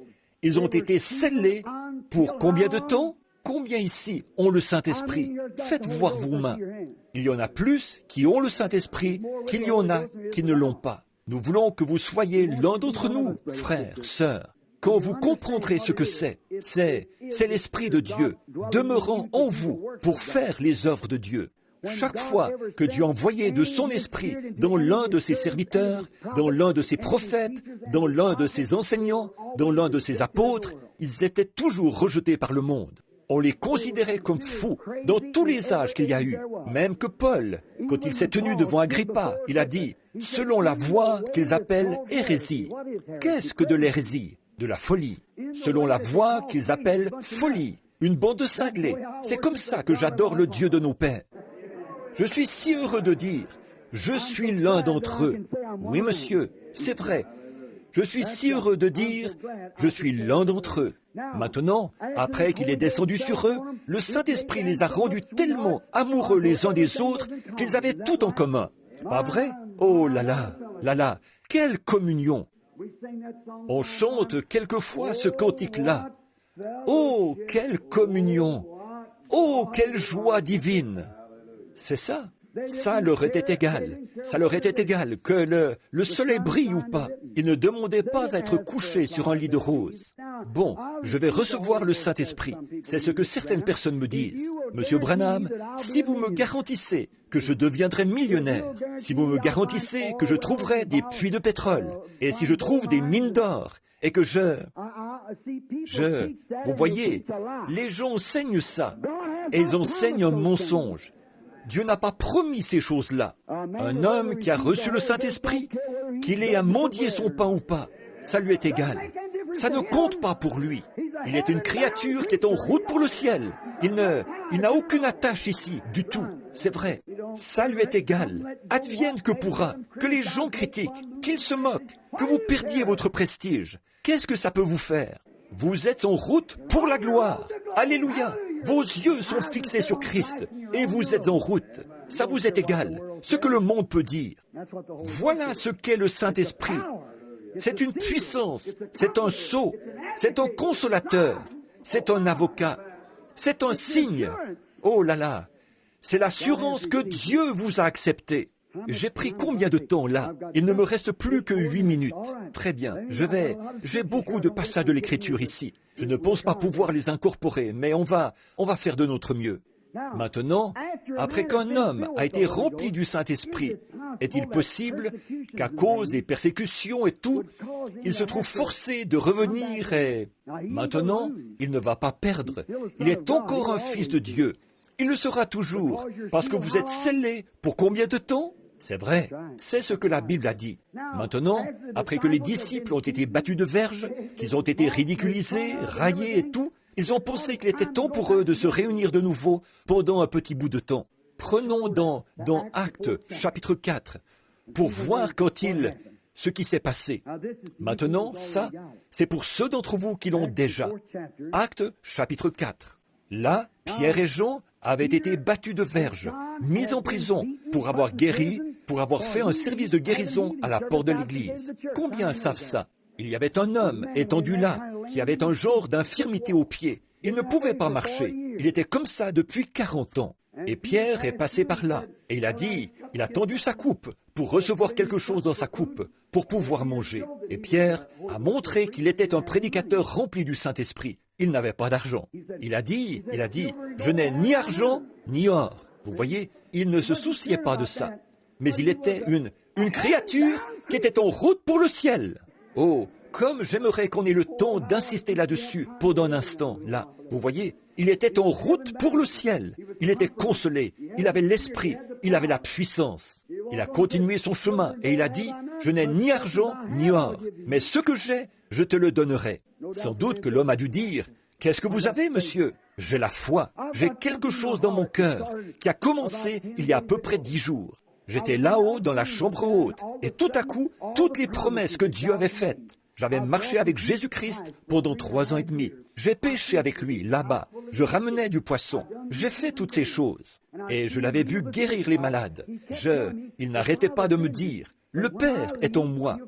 ils ont été scellés pour combien de temps? Combien ici ont le Saint-Esprit? Faites voir vos mains. Il y en a plus qui ont le Saint-Esprit qu'il y en a qui ne l'ont pas. Nous voulons que vous soyez l'un d'entre nous, frères, sœurs. Quand vous comprendrez ce que c'est l'Esprit de Dieu demeurant en vous pour faire les œuvres de Dieu. Chaque fois que Dieu envoyait de son esprit dans l'un de ses serviteurs, dans l'un de ses prophètes, dans l'un de ses enseignants, dans l'un de ses apôtres, ils étaient toujours rejetés par le monde. On les considérait comme fous dans tous les âges qu'il y a eu. Même que Paul, quand il s'est tenu devant Agrippa, il a dit, selon la voie qu'ils appellent hérésie. Qu'est-ce que de l'hérésie? De la folie. Selon la voie qu'ils appellent folie. Une bande de cinglés. C'est comme ça que j'adore le Dieu de nos pères. Je suis si heureux de dire, je suis l'un d'entre eux. Oui, monsieur, c'est vrai. Je suis si heureux de dire, je suis l'un d'entre eux. Maintenant, après qu'il est descendu sur eux, le Saint-Esprit les a rendus tellement amoureux les uns des autres qu'ils avaient tout en commun. Pas vrai? Oh là là, là là, quelle communion! On chante quelquefois ce cantique-là. Oh, quelle communion! Oh, quelle joie divine! C'est ça. Ça leur était égal. Ça leur était égal que le soleil brille ou pas. Ils ne demandaient pas à être couchés sur un lit de rose. Bon, je vais recevoir le Saint-Esprit. C'est ce que certaines personnes me disent. Monsieur Branham, si vous me garantissez que je deviendrai millionnaire, si vous me garantissez que je trouverai des puits de pétrole, et si je trouve des mines d'or, et que vous voyez, les gens enseignent ça, et ils enseignent un mensonge. Dieu n'a pas promis ces choses-là. Un homme qui a reçu le Saint-Esprit, qu'il ait à mendier son pain ou pas, ça lui est égal. Ça ne compte pas pour lui. Il est une créature qui est en route pour le ciel. Il n'a aucune attache ici, du tout. C'est vrai. Ça lui est égal. Advienne que pourra. Que les gens critiquent, qu'ils se moquent, que vous perdiez votre prestige. Qu'est-ce que ça peut vous faire? Vous êtes en route pour la gloire. Alléluia. Vos yeux sont fixés sur Christ et vous êtes en route. Ça vous est égal, ce que le monde peut dire. Voilà ce qu'est le Saint-Esprit. C'est une puissance, c'est un sceau, c'est un consolateur, c'est un avocat, c'est un signe. Oh là là, c'est l'assurance que Dieu vous a accepté. J'ai pris combien de temps là? Il ne me reste plus que 8 minutes. Très bien, j'ai beaucoup de passages de l'Écriture ici. Je ne pense pas pouvoir les incorporer, mais on va faire de notre mieux. Maintenant, après qu'un homme a été rempli du Saint-Esprit, est-il possible qu'à cause des persécutions et tout, il se trouve forcé de revenir et... Maintenant, il ne va pas perdre. Il est encore un fils de Dieu. Il le sera toujours, parce que vous êtes scellés pour combien de temps? C'est vrai, c'est ce que la Bible a dit. Maintenant, après que les disciples ont été battus de verge, qu'ils ont été ridiculisés, raillés et tout, ils ont pensé qu'il était temps pour eux de se réunir de nouveau pendant un petit bout de temps. Prenons dans Actes, chapitre 4, pour voir ce qui s'est passé. Maintenant, ça, c'est pour ceux d'entre vous qui l'ont déjà. Actes, chapitre 4. Là, Pierre et Jean avaient été battus de verge, mis en prison pour avoir guéri, pour avoir fait un service de guérison à la porte de l'église. Combien savent ça? Il y avait un homme étendu là, qui avait un genre d'infirmité au pied. Il ne pouvait pas marcher. Il était comme ça depuis 40 ans. Et Pierre est passé par là. Et il a dit, il a tendu sa coupe pour recevoir quelque chose dans sa coupe, pour pouvoir manger. Et Pierre a montré qu'il était un prédicateur rempli du Saint-Esprit. Il n'avait pas d'argent. Il a dit, je n'ai ni argent ni or. Vous voyez, il ne se souciait pas de ça. Mais il était une créature qui était en route pour le ciel. Oh, comme j'aimerais qu'on ait le temps d'insister là-dessus pendant un instant, là. Vous voyez, il était en route pour le ciel. Il était consolé, il avait l'esprit, il avait la puissance. Il a continué son chemin et il a dit, je n'ai ni argent ni or, mais ce que j'ai, je te le donnerai. Sans doute que l'homme a dû dire, qu'est-ce que vous avez, monsieur? J'ai la foi, j'ai quelque chose dans mon cœur qui a commencé il y a à peu près 10 jours. J'étais là-haut dans la chambre haute et tout à coup, toutes les promesses que Dieu avait faites. J'avais marché avec Jésus-Christ pendant 3 ans et demi. J'ai pêché avec lui là-bas. Je ramenais du poisson. J'ai fait toutes ces choses. Et je l'avais vu guérir les malades. Il n'arrêtait pas de me dire, le Père est en moi.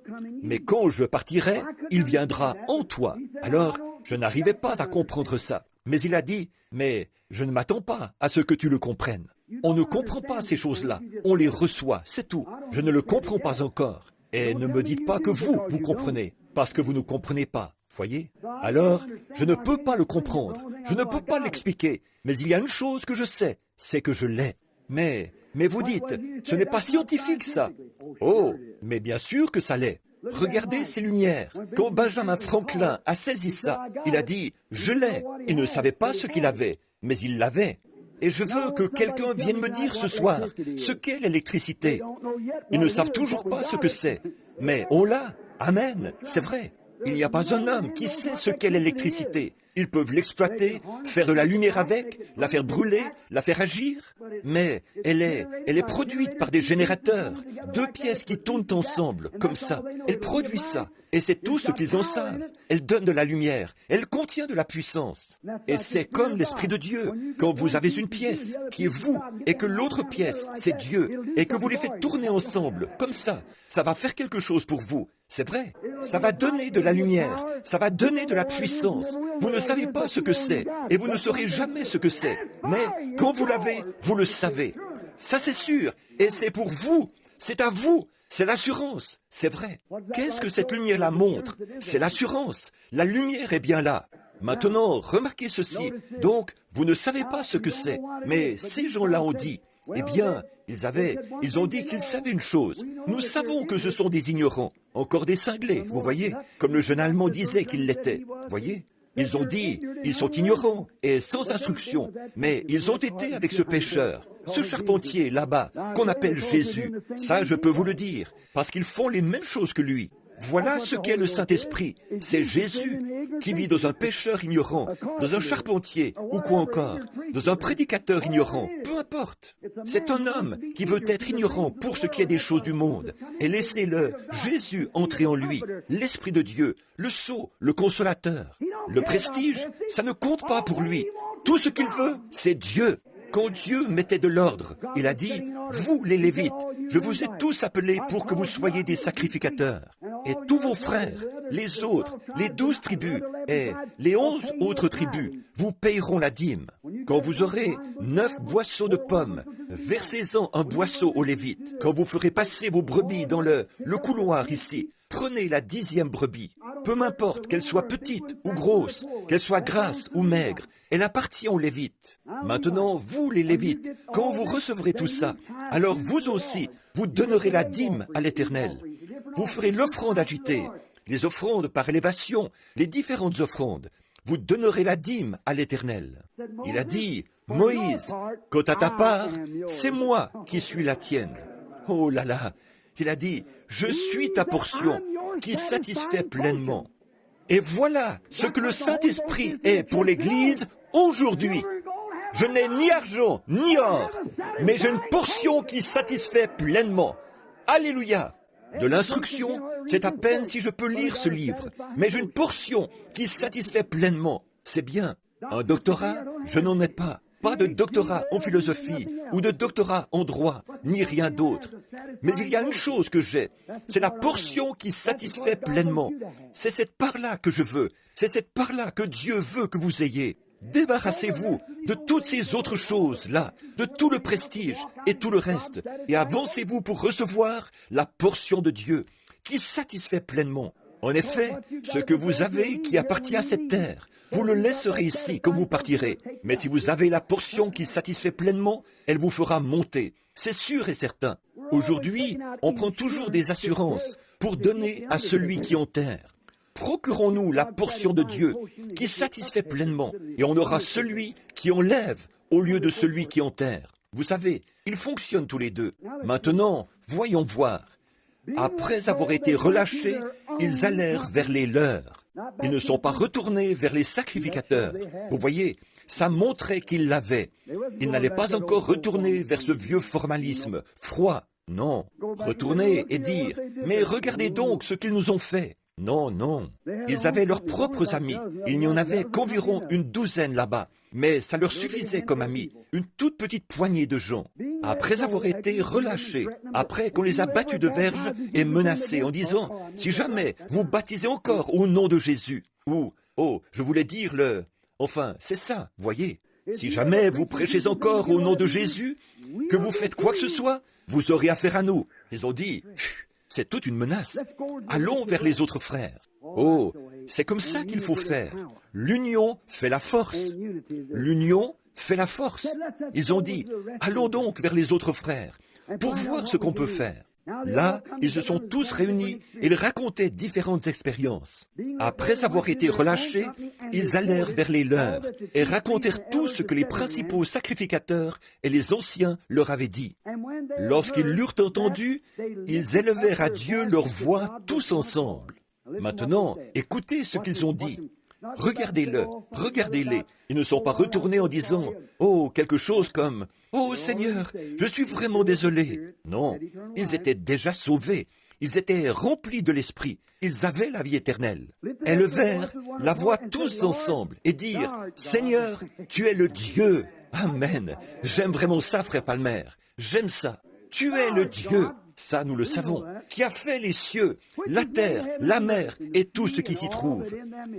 Mais quand je partirai, il viendra en toi. Alors, je n'arrivais pas à comprendre ça. Mais il a dit, mais je ne m'attends pas à ce que tu le comprennes. On ne comprend pas ces choses-là. On les reçoit, c'est tout. Je ne le comprends pas encore. Et ne me dites pas que vous comprenez, parce que vous ne comprenez pas, voyez? Alors, je ne peux pas le comprendre, je ne peux pas l'expliquer, mais il y a une chose que je sais, c'est que je l'ai. Mais vous dites, ce n'est pas scientifique ça. Oh, mais bien sûr que ça l'est. Regardez ces lumières. Quand Benjamin Franklin a saisi ça, il a dit, je l'ai. Il ne savait pas ce qu'il avait, mais il l'avait. Et je veux que quelqu'un vienne me dire ce soir ce qu'est l'électricité. Ils ne savent toujours pas ce que c'est, mais on l'a. Amen, c'est vrai. Il n'y a pas un homme qui sait ce qu'est l'électricité. Ils peuvent l'exploiter, faire de la lumière avec, la faire brûler, la faire agir. Mais elle est produite par des générateurs, 2 pièces qui tournent ensemble, comme ça. Elle produit ça, et c'est tout ce qu'ils en savent. Elle donne de la lumière, elle contient de la puissance. Et c'est comme l'Esprit de Dieu. Quand vous avez une pièce qui est vous, et que l'autre pièce, c'est Dieu, et que vous les faites tourner ensemble, comme ça va faire quelque chose pour vous. C'est vrai, ça va donner de la lumière, ça va donner de la puissance. Vous ne savez pas ce que c'est, et vous ne saurez jamais ce que c'est. Mais quand vous l'avez, vous le savez. Ça c'est sûr, et c'est pour vous, c'est à vous, c'est l'assurance, c'est vrai. Qu'est-ce que cette lumière-là montre? C'est l'assurance, la lumière est bien là. Maintenant, remarquez ceci, donc vous ne savez pas ce que c'est, mais ces gens-là ont dit, eh bien, ils ont dit qu'ils savaient une chose. Nous savons que ce sont des ignorants, encore des cinglés, vous voyez, comme le jeune Allemand disait qu'il l'était, voyez. Ils ont dit, ils sont ignorants et sans instruction, mais ils ont été avec ce pécheur, ce charpentier là-bas, qu'on appelle Jésus. Ça, je peux vous le dire, parce qu'ils font les mêmes choses que lui. Voilà ce qu'est le Saint-Esprit. C'est Jésus qui vit dans un pécheur ignorant, dans un charpentier, ou quoi encore, dans un prédicateur ignorant, peu importe. C'est un homme qui veut être ignorant pour ce qui est des choses du monde. Et laissez-le, Jésus, entrer en lui, l'Esprit de Dieu, le sceau, le consolateur. Le prestige, ça ne compte pas pour lui. Tout ce qu'il veut, c'est Dieu. Quand Dieu mettait de l'ordre, il a dit, vous les Lévites, je vous ai tous appelés pour que vous soyez des sacrificateurs. Et tous vos frères, les autres, les 12 tribus et les 11 autres tribus, vous payeront la dîme. Quand vous aurez 9 boisseaux de pommes, versez-en un boisseau aux Lévites. Quand vous ferez passer vos brebis dans le couloir ici, prenez la 10e brebis. Peu m'importe qu'elle soit petite ou grosse, qu'elle soit grasse ou maigre, elle appartient aux Lévites. Maintenant, vous les Lévites, quand vous recevrez tout ça, alors vous aussi, vous donnerez la dîme à l'Éternel. Vous ferez l'offrande agitée, les offrandes par élévation, les différentes offrandes. Vous donnerez la dîme à l'Éternel. Il a dit, Moïse, quant à ta part, c'est moi qui suis la tienne. Oh là là, il a dit, je suis ta portion qui satisfait pleinement. Et voilà ce que le Saint-Esprit est pour l'Église aujourd'hui. Je n'ai ni argent, ni or, mais j'ai une portion qui satisfait pleinement. Alléluia! De l'instruction, c'est à peine si je peux lire ce livre, mais j'ai une portion qui satisfait pleinement. C'est bien. Un doctorat, je n'en ai pas. pas de doctorat en philosophie ou de doctorat en droit, ni rien d'autre. Mais il y a une chose que j'ai, c'est la portion qui satisfait pleinement. C'est cette part-là que je veux, c'est cette part-là que Dieu veut que vous ayez. Débarrassez-vous de toutes ces autres choses-là, de tout le prestige et tout le reste, et avancez-vous pour recevoir la portion de Dieu qui satisfait pleinement. En effet, ce que vous avez qui appartient à cette terre, vous le laisserez ici quand vous partirez. Mais si vous avez la portion qui satisfait pleinement, elle vous fera monter. C'est sûr et certain. Aujourd'hui, on prend toujours des assurances pour donner à celui qui en terre. Procurons-nous la portion de Dieu qui satisfait pleinement, et on aura celui qui enlève au lieu de celui qui enterre. Vous savez, ils fonctionnent tous les deux. Maintenant, voyons voir. Après avoir été relâchés, ils allèrent vers les leurs. Ils ne sont pas retournés vers les sacrificateurs. Vous voyez, ça montrait qu'ils l'avaient. Ils n'allaient pas encore retourner vers ce vieux formalisme froid. Non, retourner et dire « Mais regardez donc ce qu'ils nous ont fait !» Non, non. Ils avaient leurs propres amis. Il n'y en avait qu'environ une douzaine là-bas. Mais ça leur suffisait comme amis, une toute petite poignée de gens. Après avoir été relâchés, après qu'on les a battus de verge et menacés en disant « Si jamais vous baptisez encore au nom de Jésus » ou « Oh, je voulais dire le... » Enfin, c'est ça, voyez. Si jamais vous prêchez encore au nom de Jésus, que vous faites quoi que ce soit, vous aurez affaire à nous. Ils ont dit « C'est toute une menace. Allons vers les autres frères. » Oh, c'est comme ça qu'il faut faire. L'union fait la force. L'union fait la force. Ils ont dit, allons donc vers les autres frères pour voir ce qu'on peut faire. Là, ils se sont tous réunis et ils racontaient différentes expériences. Après avoir été relâchés, ils allèrent vers les leurs et racontèrent tout ce que les principaux sacrificateurs et les anciens leur avaient dit. Lorsqu'ils l'eurent entendu, ils élevèrent à Dieu leur voix tous ensemble. Maintenant, écoutez ce qu'ils ont dit. Regardez-le, regardez-les. Ils ne sont pas retournés en disant « Oh, quelque chose comme « Oh Seigneur, je suis vraiment désolé. » Non, ils étaient déjà sauvés. Ils étaient remplis de l'Esprit. Ils avaient la vie éternelle. Élevèrent la voix tous ensemble et dirent « Seigneur, tu es le Dieu. » Amen. J'aime vraiment ça, frère Palmer. J'aime ça. Tu es le Dieu. Ça, nous le savons, qui a fait les cieux, la terre, la mer et tout ce qui s'y trouve.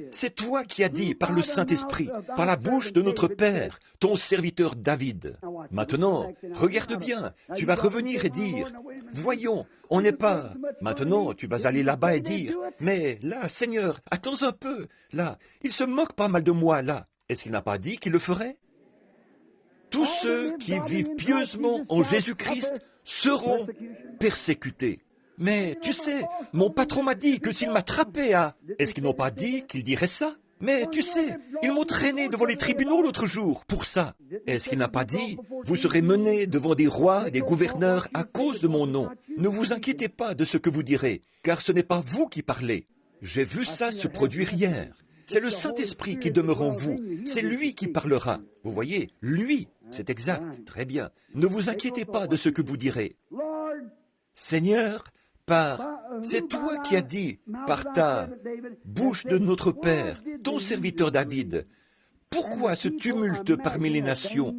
C'est toi qui as dit par le Saint-Esprit, par la bouche de notre Père, ton serviteur David. Maintenant, regarde bien, tu vas revenir et dire, voyons, on n'est pas... Maintenant, tu vas aller là-bas et dire, mais là, Seigneur, attends un peu, là, il se moque pas mal de moi, là. Est-ce qu'il n'a pas dit qu'il le ferait? Tous ceux qui vivent pieusement en Jésus-Christ seront persécutés. Mais tu sais, mon patron m'a dit que s'il m'attrapait à... Est-ce qu'ils n'ont pas dit qu'ils diraient ça? Mais tu sais, ils m'ont traîné devant les tribunaux l'autre jour pour ça. Est-ce qu'il n'a pas dit, vous serez menés devant des rois et des gouverneurs à cause de mon nom? Ne vous inquiétez pas de ce que vous direz, car ce n'est pas vous qui parlez. J'ai vu ça se produire hier. C'est le Saint-Esprit qui demeure en vous. C'est lui qui parlera. Vous voyez, lui, c'est exact, très bien. Ne vous inquiétez pas de ce que vous direz. Seigneur, c'est toi qui as dit, par ta bouche de notre Père, ton serviteur David, pourquoi ce tumulte parmi les nations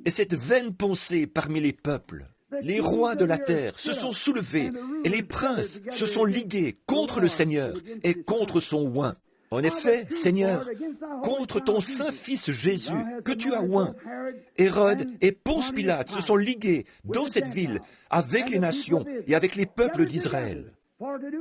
et cette vaine pensée parmi les peuples? Les rois de la terre se sont soulevés et les princes se sont ligués contre le Seigneur et contre son oint. En effet, Seigneur, contre ton Saint-Fils Jésus, que tu as oint, Hérode et Ponce Pilate se sont ligués dans cette ville avec les nations et avec les peuples d'Israël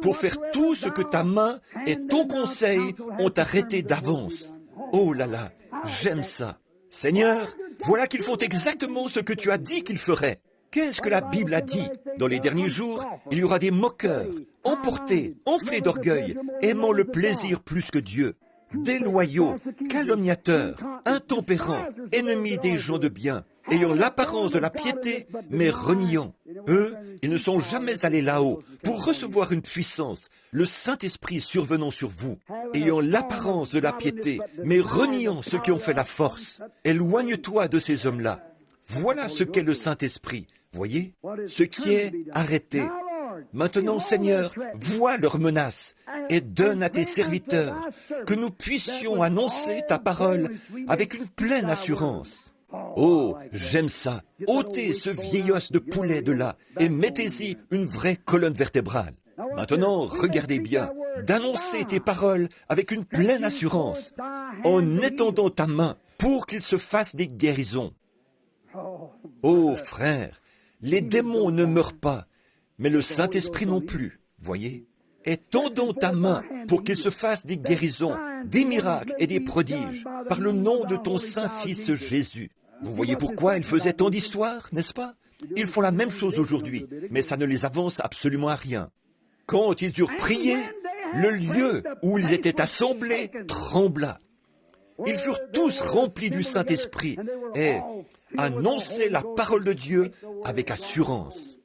pour faire tout ce que ta main et ton conseil ont arrêté d'avance. Oh là là, j'aime ça. Seigneur, voilà qu'ils font exactement ce que tu as dit qu'ils feraient. Qu'est-ce que la Bible a dit? Dans les derniers jours, il y aura des moqueurs, emportés, enflés d'orgueil, aimant le plaisir plus que Dieu, déloyaux, calomniateurs, intempérants, ennemis des gens de bien, ayant l'apparence de la piété, mais reniant. Eux, ils ne sont jamais allés là-haut pour recevoir une puissance, le Saint-Esprit survenant sur vous, ayant l'apparence de la piété, mais reniant ceux qui ont fait la force. Éloigne-toi de ces hommes-là. Voilà ce qu'est le Saint-Esprit. Voyez, ce qui est arrêté. Maintenant, Seigneur, vois leurs menaces et donne à tes serviteurs que nous puissions annoncer ta parole avec une pleine assurance. Oh, j'aime ça. Ôtez ce vieil os de poulet de là et mettez-y une vraie colonne vertébrale. Maintenant, regardez bien, d'annoncer tes paroles avec une pleine assurance, en étendant ta main pour qu'il se fasse des guérisons. Oh, frère, les démons ne meurent pas, mais le Saint-Esprit non plus, voyez. Étendons ta main pour qu'il se fasse des guérisons, des miracles et des prodiges, par le nom de ton Saint-Fils Jésus. Vous voyez pourquoi ils faisaient tant d'histoires, n'est-ce pas? Ils font la même chose aujourd'hui, mais ça ne les avance absolument à rien. Quand ils eurent prié, le lieu où ils étaient assemblés trembla. Ils furent tous remplis du Saint-Esprit et annonçaient la parole de Dieu avec assurance.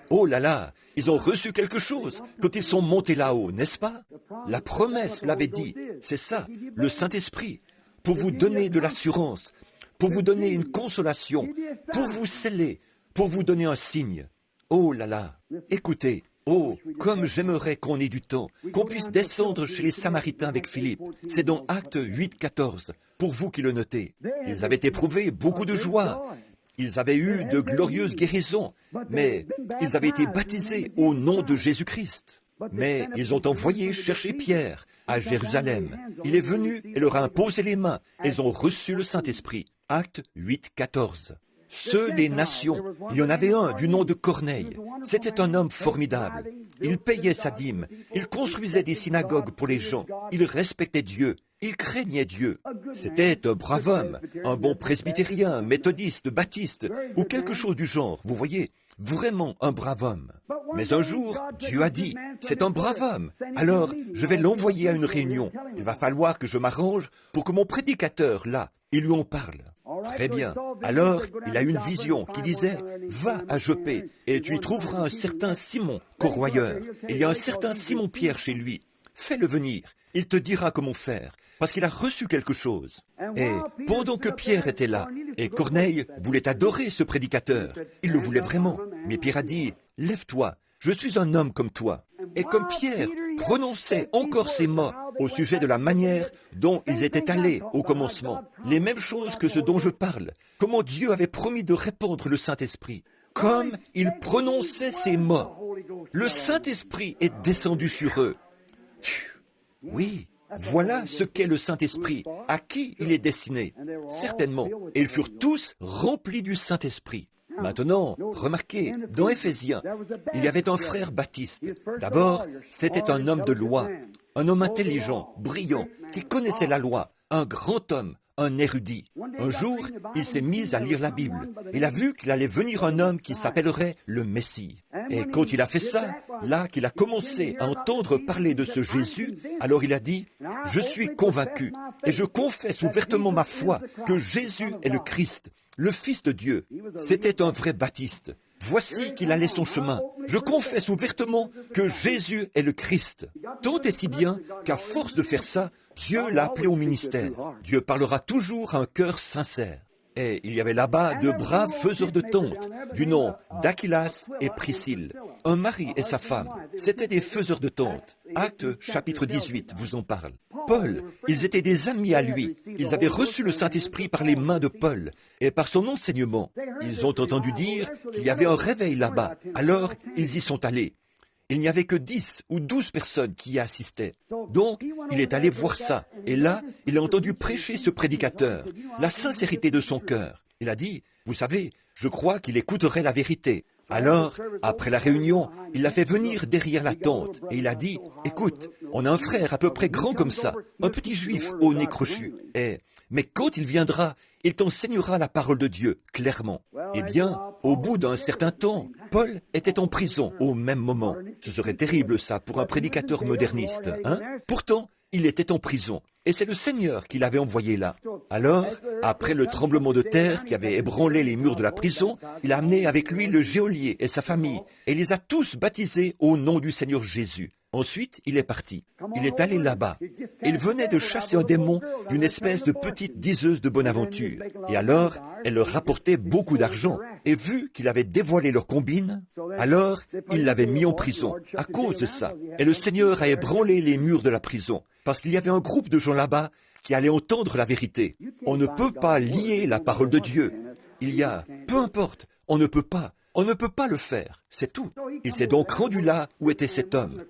Oh là là, ils ont reçu quelque chose quand ils sont montés là-haut, n'est-ce pas? La promesse l'avait dit, c'est ça, le Saint-Esprit, pour vous donner de l'assurance, pour vous donner une consolation, pour vous sceller, pour vous donner un signe. Oh là là, écoutez, oh, comme j'aimerais qu'on ait du temps, qu'on puisse descendre chez les Samaritains avec Philippe. C'est dans Actes 8, 14, pour vous qui le notez. Ils avaient éprouvé beaucoup de joie. Ils avaient eu de glorieuses guérisons, mais ils avaient été baptisés au nom de Jésus-Christ. Mais ils ont envoyé chercher Pierre à Jérusalem. Il est venu et leur a imposé les mains. Ils ont reçu le Saint-Esprit. Actes 8, 14. Ceux des nations, il y en avait un du nom de Corneille. C'était un homme formidable. Il payait sa dîme. Il construisait des synagogues pour les gens. Il respectait Dieu. Il craignait Dieu. C'était un brave homme, un bon presbytérien, méthodiste, baptiste, ou quelque chose du genre, vous voyez, vraiment un brave homme. Mais un jour, Dieu a dit, c'est un brave homme, alors je vais l'envoyer à une réunion. Il va falloir que je m'arrange pour que mon prédicateur, là, il lui en parle. Très bien. Alors, il a une vision qui disait, va à Joppé et tu y trouveras un certain Simon, corroyeur. Il y a un certain Simon-Pierre chez lui. Fais-le venir. Il te dira comment faire, parce qu'il a reçu quelque chose. Et pendant que Pierre était là, et Corneille voulait adorer ce prédicateur, il le voulait vraiment, mais Pierre a dit, lève-toi, je suis un homme comme toi. Et comme Pierre prononçait encore ces mots au sujet de la manière dont ils étaient allés au commencement, les mêmes choses que ce dont je parle, comment Dieu avait promis de répandre le Saint-Esprit. Comme il prononçait ces mots, le Saint-Esprit est descendu sur eux. Oui, voilà ce qu'est le Saint-Esprit, à qui il est destiné, certainement. Et ils furent tous remplis du Saint-Esprit. Maintenant, remarquez, dans Éphésiens, il y avait un frère Baptiste. D'abord, c'était un homme de loi, un homme intelligent, brillant, qui connaissait la loi, un grand homme, un érudit. Un jour, il s'est mis à lire la Bible. Il a vu qu'il allait venir un homme qui s'appellerait le Messie. Et quand il a fait ça, là qu'il a commencé à entendre parler de ce Jésus, alors il a dit, « Je suis convaincu et je confesse ouvertement ma foi que Jésus est le Christ, le Fils de Dieu. » C'était un vrai baptiste. Voici qu'il allait son chemin. Je confesse ouvertement que Jésus est le Christ. Tant et si bien qu'à force de faire ça, Dieu l'a appelé au ministère. Dieu parlera toujours à un cœur sincère. Et il y avait là-bas de braves faiseurs de tentes, du nom d'Aquilas et Priscille. Un mari et sa femme, c'étaient des faiseurs de tentes. Actes chapitre 18 vous en parle. Paul, ils étaient des amis à lui. Ils avaient reçu le Saint-Esprit par les mains de Paul et par son enseignement. Ils ont entendu dire qu'il y avait un réveil là-bas. Alors, ils y sont allés. Il n'y avait que 10 ou 12 personnes qui y assistaient. Donc, il est allé voir ça. Et là, il a entendu prêcher ce prédicateur, la sincérité de son cœur. Il a dit, vous savez, je crois qu'il écouterait la vérité. Alors, après la réunion, il l'a fait venir derrière la tente et il a dit, écoute, on a un frère à peu près grand comme ça, un petit juif au nez crochu. Mais quand il viendra, il t'enseignera la parole de Dieu, clairement. Eh bien, au bout d'un certain temps, Paul était en prison au même moment. Ce serait terrible ça pour un prédicateur moderniste, hein? Pourtant, il était en prison. Et c'est le Seigneur qui l'avait envoyé là. Alors, après le tremblement de terre qui avait ébranlé les murs de la prison, il a amené avec lui le geôlier et sa famille, et les a tous baptisés au nom du Seigneur Jésus. Ensuite, il est parti. Il est allé là-bas. Il venait de chasser un démon d'une espèce de petite diseuse de bonne aventure. Et alors, elle leur rapportait beaucoup d'argent. Et vu qu'il avait dévoilé leur combine, alors il l'avait mis en prison à cause de ça. Et le Seigneur a ébranlé les murs de la prison. Parce qu'il y avait un groupe de gens là-bas qui allait entendre la vérité. On ne peut pas lier la parole de Dieu. Il y a, peu importe, on ne peut pas le faire, c'est tout. Il s'est donc rendu là où était cet homme.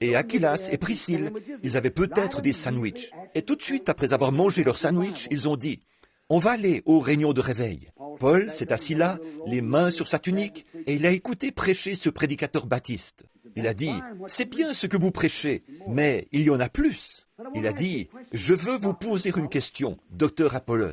Et Aquilas et Priscille, ils avaient peut-être des sandwichs. Et tout de suite, après avoir mangé leur sandwich, ils ont dit, on va aller aux réunions de réveil. Paul s'est assis là, les mains sur sa tunique, et il a écouté prêcher ce prédicateur baptiste. Il a dit, c'est bien ce que vous prêchez, mais il y en a plus. Il a dit, je veux vous poser une question, docteur Apollos.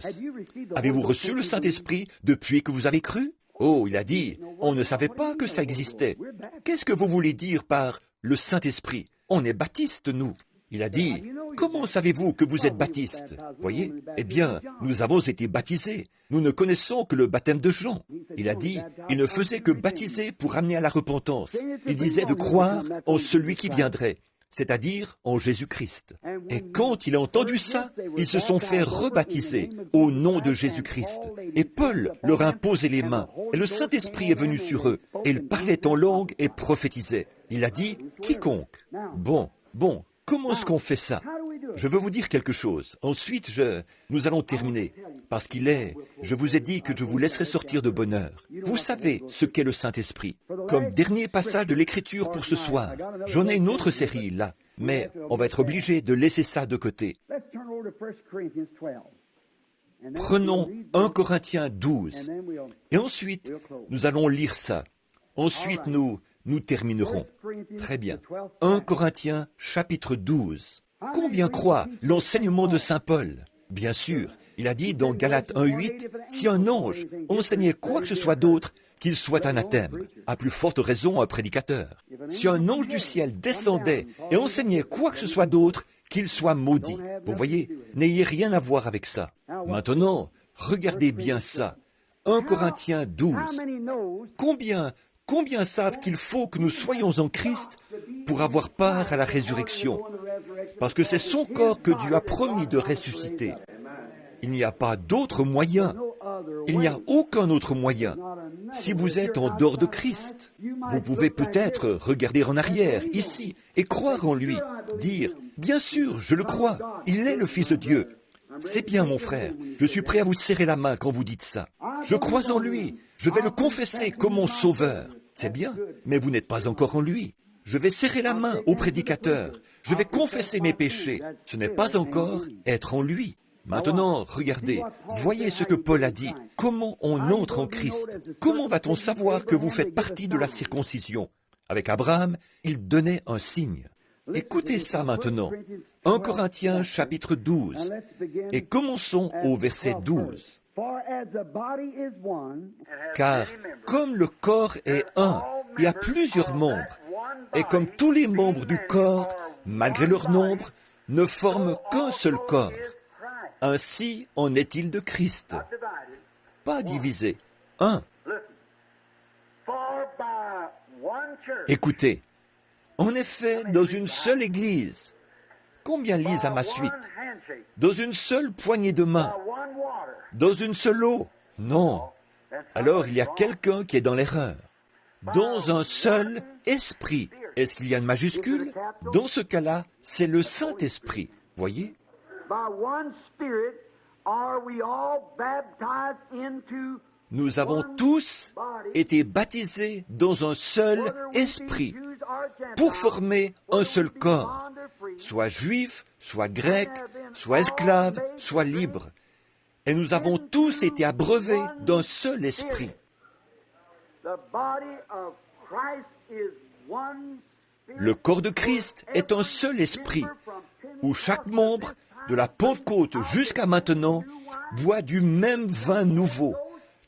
Avez-vous reçu le Saint-Esprit depuis que vous avez cru? Oh, il a dit, on ne savait pas que ça existait. Qu'est-ce que vous voulez dire par le Saint-Esprit? On est baptistes, nous. Il a dit, comment savez-vous que vous êtes baptistes? Voyez? Eh bien, nous avons été baptisés. Nous ne connaissons que le baptême de Jean. Il a dit, il ne faisait que baptiser pour amener à la repentance. Il disait de croire en celui qui viendrait, c'est-à-dire en Jésus-Christ. Et quand il a entendu ça, ils se sont fait rebaptiser au nom de Jésus-Christ. Et Paul leur a imposé les mains, et le Saint-Esprit est venu sur eux, et ils parlaient en langue et prophétisaient. Il a dit, quiconque. Bon, comment est-ce qu'on fait ça? Je veux vous dire quelque chose. Ensuite, nous allons terminer, parce je vous ai dit que je vous laisserai sortir de bonne heure. Vous savez ce qu'est le Saint-Esprit. Comme dernier passage de l'Écriture pour ce soir, j'en ai une autre série là, mais on va être obligé de laisser ça de côté. Prenons 1 Corinthiens 12, et ensuite, nous allons lire ça. Ensuite, nous terminerons. Très bien. 1 Corinthiens chapitre 12. Combien croient l'enseignement de saint Paul? Bien sûr, il a dit dans Galates 1:8, si un ange enseignait quoi que ce soit d'autre, qu'il soit anathème, à plus forte raison un prédicateur. Si un ange du ciel descendait et enseignait quoi que ce soit d'autre, qu'il soit maudit. Vous voyez, n'ayez rien à voir avec ça. Maintenant, regardez bien ça. 1 Corinthiens 12. Combien savent qu'il faut que nous soyons en Christ pour avoir part à la résurrection? Parce que c'est son corps que Dieu a promis de ressusciter. Il n'y a pas d'autre moyen. Il n'y a aucun autre moyen. Si vous êtes en dehors de Christ, vous pouvez peut-être regarder en arrière, ici, et croire en lui. Dire, bien sûr, je le crois, il est le Fils de Dieu. C'est bien, mon frère, je suis prêt à vous serrer la main quand vous dites ça. Je crois en lui, je vais le confesser comme mon sauveur. C'est bien, mais vous n'êtes pas encore en lui. Je vais serrer la main au prédicateur, je vais confesser mes péchés. Ce n'est pas encore être en lui. Maintenant, regardez, voyez ce que Paul a dit. Comment on entre en Christ? Comment va-t-on savoir que vous faites partie de la circoncision? Avec Abraham, il donnait un signe. Écoutez ça maintenant. 1 Corinthiens chapitre 12. Et commençons au verset 12. Car comme le corps est un, il y a plusieurs membres. Et comme tous les membres du corps, malgré leur nombre, ne forment qu'un seul corps. Ainsi en est-il de Christ. Pas divisé. Un. Écoutez, en effet, dans une seule Église, combien lisent à ma suite? Dans une seule poignée de main? Dans une seule eau? Non. Alors il y a quelqu'un qui est dans l'erreur. Dans un seul esprit. Est-ce qu'il y a une majuscule? Dans ce cas-là, c'est le Saint-Esprit. Voyez? Nous avons tous été baptisés dans un seul esprit pour former un seul corps, soit juif, soit grec, soit esclave, soit libre. Et nous avons tous été abreuvés d'un seul esprit. Le corps de Christ est un seul esprit, où chaque membre, de la Pentecôte jusqu'à maintenant, boit du même vin nouveau,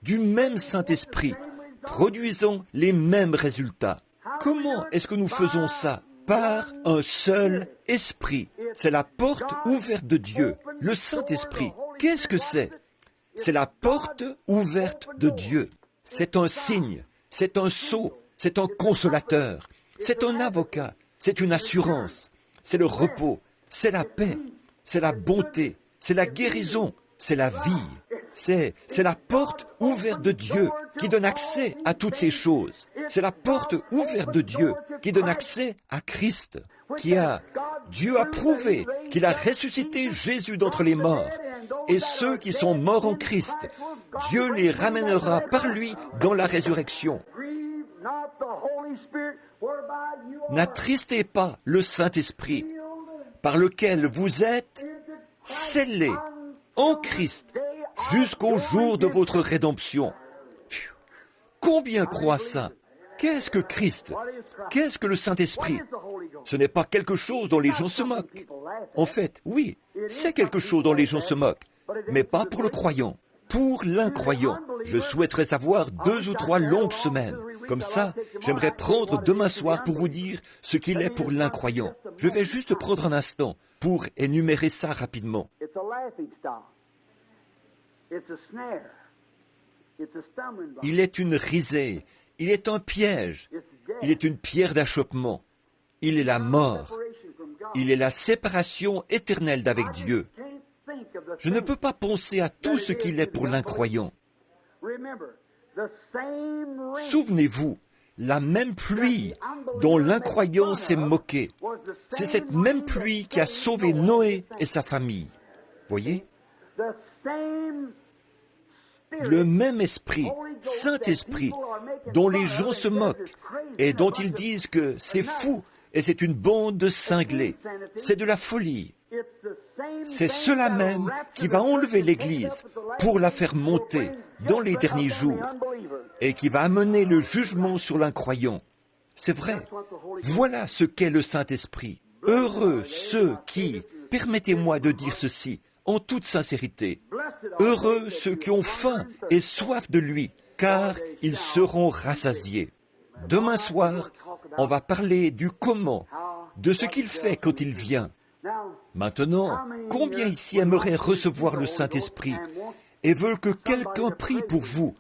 du même Saint-Esprit, produisant les mêmes résultats. Comment est-ce que nous faisons ça? Par un seul esprit. C'est la porte ouverte de Dieu, le Saint-Esprit. Qu'est-ce que c'est? C'est la porte ouverte de Dieu. C'est un signe, c'est un sceau, c'est un consolateur, c'est un avocat, c'est une assurance, c'est le repos, c'est la paix, c'est la bonté, c'est la guérison, c'est la vie. C'est la porte ouverte de Dieu qui donne accès à toutes ces choses. C'est la porte ouverte de Dieu qui donne accès à Christ, qui a Dieu a prouvé qu'il a ressuscité Jésus d'entre les morts. Et ceux qui sont morts en Christ, Dieu les ramènera par lui dans la résurrection. N'attristez pas le Saint-Esprit, par lequel vous êtes scellés en Christ jusqu'au jour de votre rédemption. Combien croient ça? Qu'est-ce que Christ? Qu'est-ce que le Saint-Esprit? Ce n'est pas quelque chose dont les gens se moquent. En fait, oui, c'est quelque chose dont les gens se moquent, mais pas pour le croyant. Pour l'incroyant, je souhaiterais avoir 2 ou 3 longues semaines. Comme ça, j'aimerais prendre demain soir pour vous dire ce qu'il est pour l'incroyant. Je vais juste prendre un instant pour énumérer ça rapidement. Il est une risée, il est un piège, il est une pierre d'achoppement, il est la mort, il est la séparation éternelle d'avec Dieu. Je ne peux pas penser à tout ce qu'il est pour l'incroyant. Souvenez-vous, la même pluie dont l'incroyant s'est moqué, c'est cette même pluie qui a sauvé Noé et sa famille. Voyez? Le même esprit, Saint-Esprit, dont les gens se moquent et dont ils disent que c'est fou et c'est une bande de cinglés, c'est de la folie. C'est cela même qui va enlever l'Église pour la faire monter dans les derniers jours et qui va amener le jugement sur l'incroyant. C'est vrai. Voilà ce qu'est le Saint-Esprit. Heureux ceux qui, permettez-moi de dire ceci en toute sincérité, heureux ceux qui ont faim et soif de lui, car ils seront rassasiés. Demain soir, on va parler du comment, de ce qu'il fait quand il vient. Maintenant, combien ici aimeraient recevoir le Saint-Esprit et veulent que quelqu'un prie pour vous,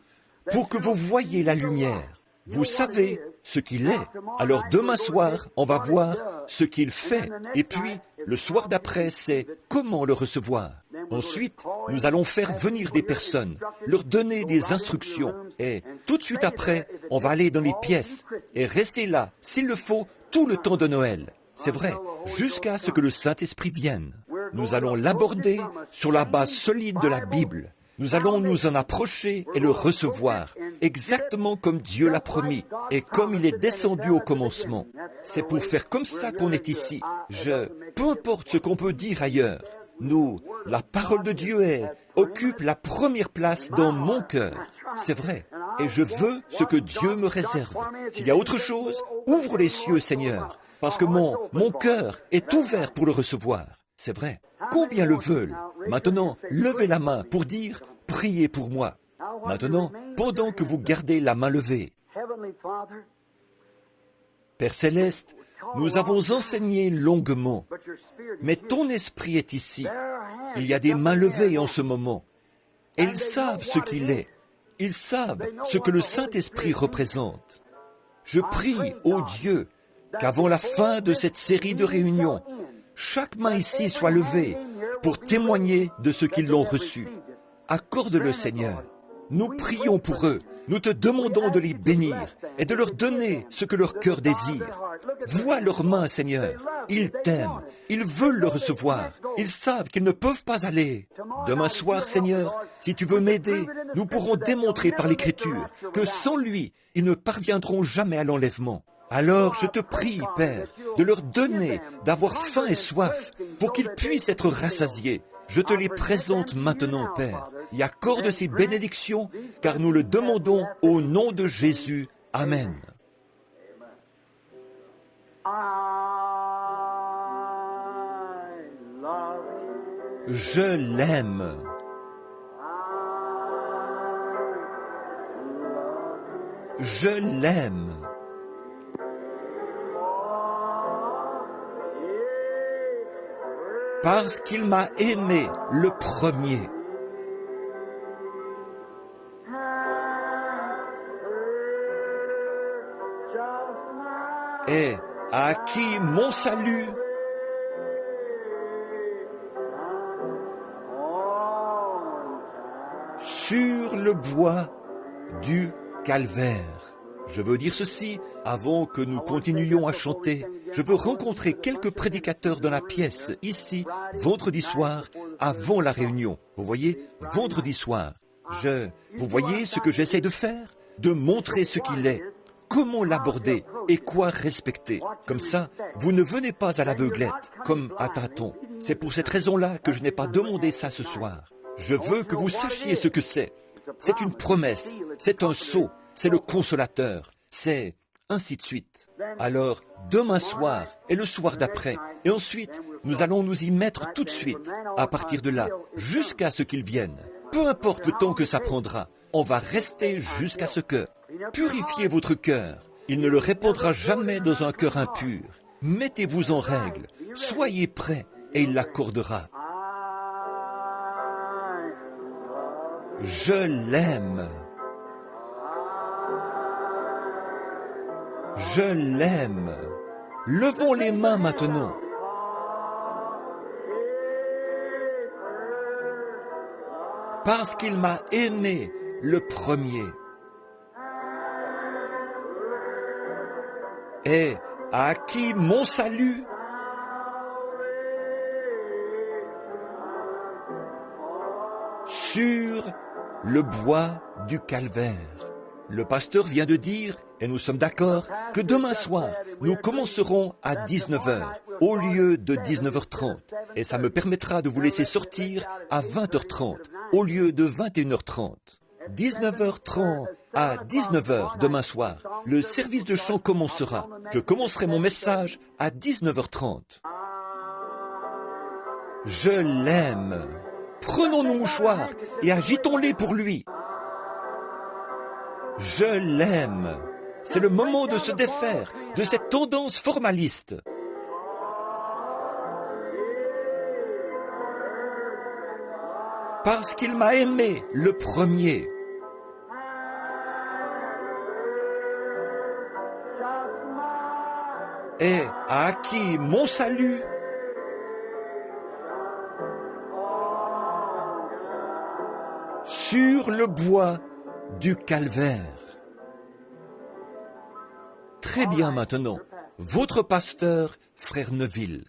pour que vous voyiez la lumière? Vous savez ce qu'il est. Alors demain soir, on va voir ce qu'il fait. Et puis, le soir d'après, c'est comment le recevoir. Ensuite, nous allons faire venir des personnes, leur donner des instructions. Et tout de suite après, on va aller dans les pièces et rester là, s'il le faut, tout le temps de Noël. C'est vrai, jusqu'à ce que le Saint-Esprit vienne. Nous allons l'aborder sur la base solide de la Bible. Nous allons nous en approcher et le recevoir, exactement comme Dieu l'a promis et comme il est descendu au commencement. C'est pour faire comme ça qu'on est ici. Peu importe ce qu'on peut dire ailleurs, la parole de Dieu occupe la première place dans mon cœur. C'est vrai. Et je veux ce que Dieu me réserve. S'il y a autre chose, ouvre les cieux, Seigneur, parce que mon cœur est ouvert pour le recevoir. C'est vrai. Combien le veulent? Maintenant, levez la main pour dire « Priez pour moi ». Maintenant, pendant que vous gardez la main levée. Père Céleste, nous avons enseigné longuement, mais ton esprit est ici. Il y a des mains levées en ce moment. Et ils savent ce qu'il est. Ils savent ce que le Saint-Esprit représente. Je prie, ô Dieu, qu'avant la fin de cette série de réunions, chaque main ici soit levée pour témoigner de ce qu'ils l'ont reçu. Accorde-le, Seigneur. Nous prions pour eux. Nous te demandons de les bénir et de leur donner ce que leur cœur désire. Vois leurs mains, Seigneur. Ils t'aiment. Ils veulent le recevoir. Ils savent qu'ils ne peuvent pas aller. Demain soir, Seigneur, si tu veux m'aider, nous pourrons démontrer par l'Écriture que sans lui, ils ne parviendront jamais à l'enlèvement. Alors je te prie, Père, de leur donner, d'avoir faim et soif, pour qu'ils puissent être rassasiés. Je te les présente maintenant, Père, et accorde ces bénédictions, car nous le demandons au nom de Jésus. Amen. Je l'aime. Je l'aime. Parce qu'il m'a aimé le premier. Et a acquis mon salut sur le bois du calvaire. Je veux dire ceci avant que nous continuions à chanter. Je veux rencontrer quelques prédicateurs dans la pièce, ici, vendredi soir, avant la réunion. Vous voyez, vendredi soir. Vous voyez ce que j'essaie de faire? De montrer ce qu'il est, comment l'aborder et quoi respecter. Comme ça, vous ne venez pas à l'aveuglette, comme à tâtons. C'est pour cette raison-là que je n'ai pas demandé ça ce soir. Je veux que vous sachiez ce que c'est. C'est une promesse, c'est un sceau, c'est le consolateur, c'est ainsi de suite. Alors, demain soir et le soir d'après, et ensuite, nous allons nous y mettre tout de suite, à partir de là, jusqu'à ce qu'il vienne. Peu importe le temps que ça prendra, on va rester jusqu'à ce que. Purifiez votre cœur. Il ne le répandra jamais dans un cœur impur. Mettez-vous en règle. Soyez prêts et il l'accordera. Je l'aime. Je l'aime. Levons les mains maintenant. Parce qu'il m'a aimé le premier. Et a acquis mon salut. Sur le bois du calvaire. Le pasteur vient de dire, et nous sommes d'accord, que demain soir, nous commencerons à 19h au lieu de 19h30. Et ça me permettra de vous laisser sortir à 20h30 au lieu de 21h30. 19h30 à 19h demain soir, le service de chant commencera. Je commencerai mon message à 19h30. Je l'aime. Prenons nos mouchoirs et agitons-les pour lui. Je l'aime. C'est le moment de se défaire de cette tendance formaliste. Parce qu'il m'a aimé le premier. Et a acquis mon salut. Sur le bois du calvaire. Très bien maintenant, votre pasteur, frère Neville.